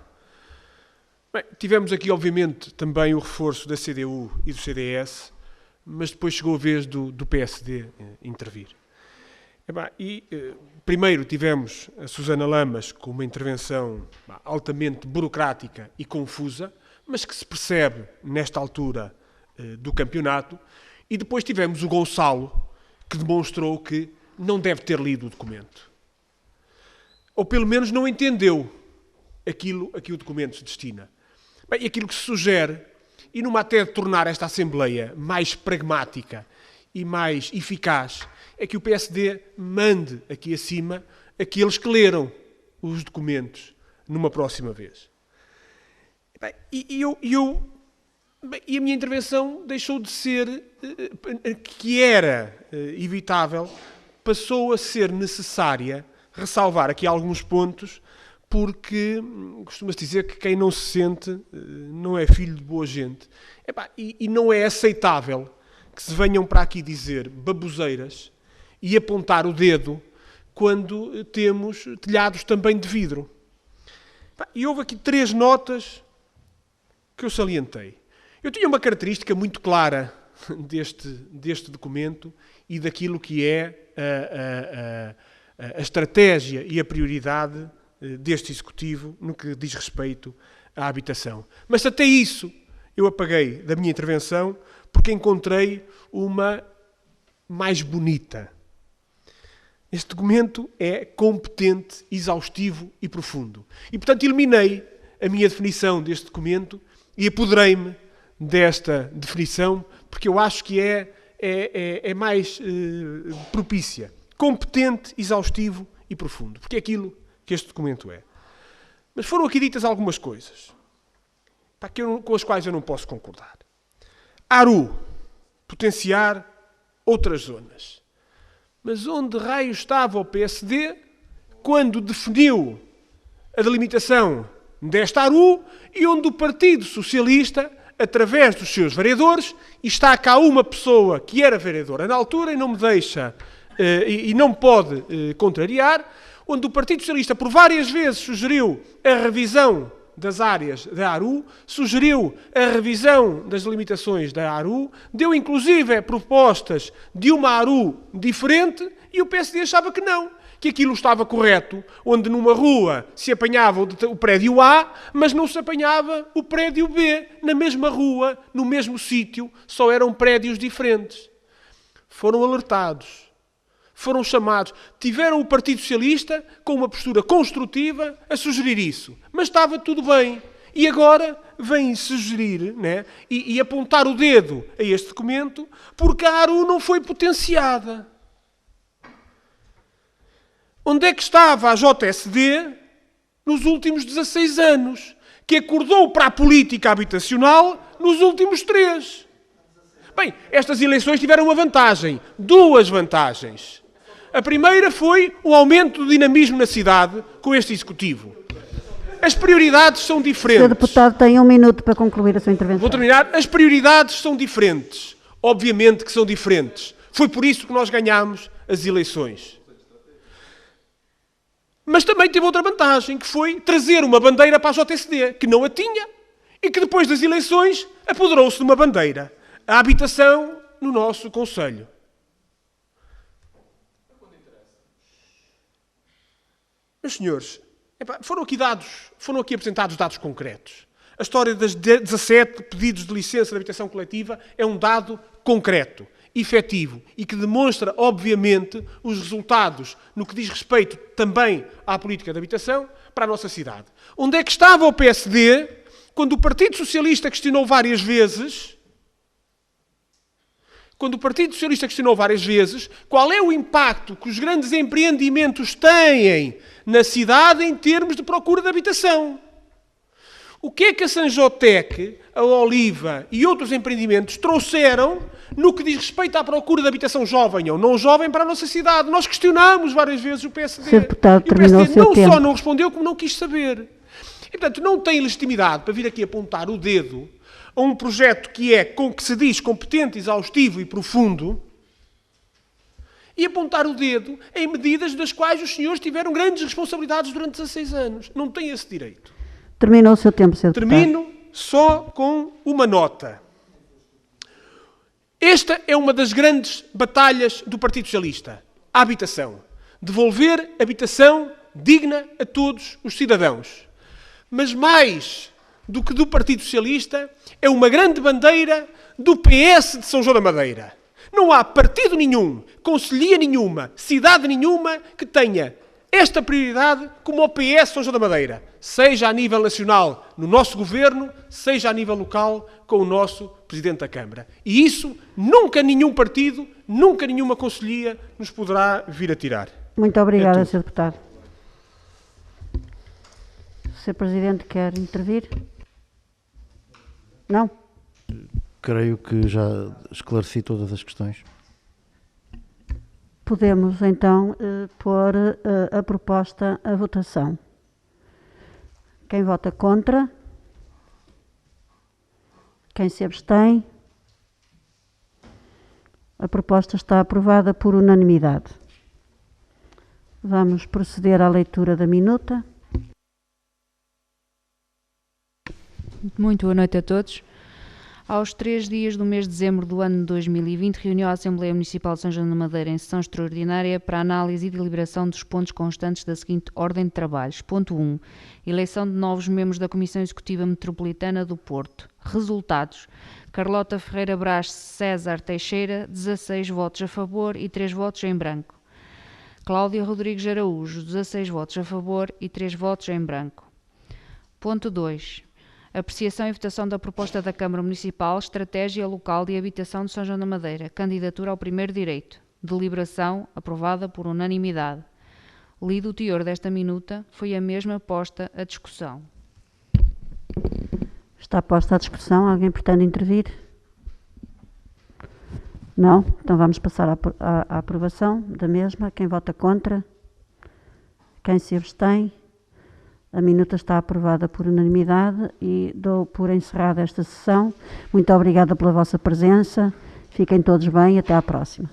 Bem, tivemos aqui, obviamente, também o reforço da CDU e do CDS, mas depois chegou a vez do PSD intervir. Primeiro tivemos a Susana Lamas com uma intervenção altamente burocrática e confusa, mas que se percebe nesta altura do campeonato, e depois tivemos o Gonçalo, que demonstrou que não deve ter lido o documento. Ou pelo menos não entendeu aquilo a que o documento se destina. Bem, aquilo que se sugere, e numa até de tornar esta Assembleia mais pragmática e mais eficaz, é que o PSD mande aqui acima aqueles que leram os documentos numa próxima vez. Bem, e a minha intervenção deixou de ser, que era evitável, passou a ser necessária ressalvar aqui alguns pontos, porque costuma-se dizer que quem não se sente não é filho de boa gente. E não é aceitável que se venham para aqui dizer baboseiras e apontar o dedo quando temos telhados também de vidro. E houve aqui 3 notas que eu salientei. Eu tinha uma característica muito clara deste documento e daquilo que é a estratégia e a prioridade deste Executivo no que diz respeito à habitação. Mas até isso eu apaguei da minha intervenção porque encontrei uma mais bonita. Este documento é competente, exaustivo e profundo. E, portanto, eliminei a minha definição deste documento e apoderei-me desta definição porque eu acho que é mais propícia. Competente, exaustivo e profundo. Porque é aquilo que este documento é. Mas foram aqui ditas algumas coisas com as quais eu não posso concordar. ARU, potenciar outras zonas. Mas onde raio estava o PSD quando definiu a delimitação desta ARU e onde o Partido Socialista, através dos seus vereadores, e está cá uma pessoa que era vereadora na altura e não me deixa e não pode contrariar, onde o Partido Socialista por várias vezes sugeriu a revisão das áreas da ARU, sugeriu a revisão das limitações da ARU, deu inclusive propostas de uma ARU diferente e o PSD achava que não, que aquilo estava correto, onde numa rua se apanhava o prédio A, mas não se apanhava o prédio B, na mesma rua, no mesmo sítio, só eram prédios diferentes. Foram alertados. foram chamados, tiveram o Partido Socialista com uma postura construtiva a sugerir isso. Mas estava tudo bem. E agora vem sugerir, né, e apontar o dedo a este documento porque a ARU não foi potenciada. Onde é que estava a JSD nos últimos 16 anos? Que acordou para a política habitacional nos últimos 3. Bem, estas eleições tiveram uma vantagem, 2 vantagens. A primeira foi o aumento do dinamismo na cidade com este Executivo. As prioridades são diferentes. Sr. Deputado, tem 1 minuto para concluir a sua intervenção. Vou terminar. As prioridades são diferentes. Obviamente que são diferentes. Foi por isso que nós ganhámos as eleições. Mas também teve outra vantagem, que foi trazer uma bandeira para a JSD, que não a tinha, e que depois das eleições apoderou-se de uma bandeira. A habitação no nosso concelho. Meus senhores, foram aqui apresentados dados concretos. A história das 17 pedidos de licença de habitação coletiva é um dado concreto, efetivo, e que demonstra, obviamente, os resultados no que diz respeito também à política de habitação para a nossa cidade. Onde é que estava o PSD quando o Partido Socialista questionou várias vezes qual é o impacto que os grandes empreendimentos têm na cidade em termos de procura de habitação? O que é que a Sanjotec, a Oliva e outros empreendimentos trouxeram no que diz respeito à procura de habitação jovem ou não jovem para a nossa cidade? Nós questionámos várias vezes o PSD. Sr. Deputado, e o terminou PSD o seu tempo. Só não respondeu como não quis saber. E, portanto, não tem legitimidade para vir aqui apontar o dedo a um projeto que se diz competente, exaustivo e profundo e apontar o dedo em medidas das quais os senhores tiveram grandes responsabilidades durante 16 anos. Não têm esse direito. Terminou o seu tempo, Sr. Deputado. Termino só com uma nota. Esta é uma das grandes batalhas do Partido Socialista. A habitação. Devolver habitação digna a todos os cidadãos. Mas mais do que do Partido Socialista, é uma grande bandeira do PS de São João da Madeira. Não há partido nenhum, concelhia nenhuma, cidade nenhuma que tenha esta prioridade como o PS de São João da Madeira. Seja a nível nacional no nosso governo, seja a nível local com o nosso Presidente da Câmara. E isso nunca nenhum partido, nunca nenhuma concelhia nos poderá vir a tirar. Muito obrigada, Sr. Deputado. O Sr. Presidente quer intervir? Não? Creio que já esclareci todas as questões. Podemos, então, pôr a proposta à votação. Quem vota contra? Quem se abstém? A proposta está aprovada por unanimidade. Vamos proceder à leitura da minuta. Muito boa noite a todos. Aos 3 dias do mês de dezembro do ano de 2020, reuniu a Assembleia Municipal de São João da Madeira em sessão extraordinária para análise e deliberação dos pontos constantes da seguinte ordem de trabalhos. Ponto 1. Eleição de novos membros da Comissão Executiva Metropolitana do Porto. Resultados. Carlota Ferreira Brás César Teixeira, 16 votos a favor e 3 votos em branco. Cláudia Rodrigues Araújo, 16 votos a favor e 3 votos em branco. Ponto 2. Apreciação e votação da proposta da Câmara Municipal Estratégia Local de Habitação de São João da Madeira. Candidatura ao primeiro direito. Deliberação aprovada por unanimidade. Lido o teor desta minuta, foi a mesma posta à discussão. Está posta à discussão. Alguém pretende intervir? Não? Então vamos passar à aprovação da mesma. Quem vota contra? Quem se abstém? A minuta está aprovada por unanimidade e dou por encerrada esta sessão. Muito obrigada pela vossa presença. Fiquem todos bem e até à próxima.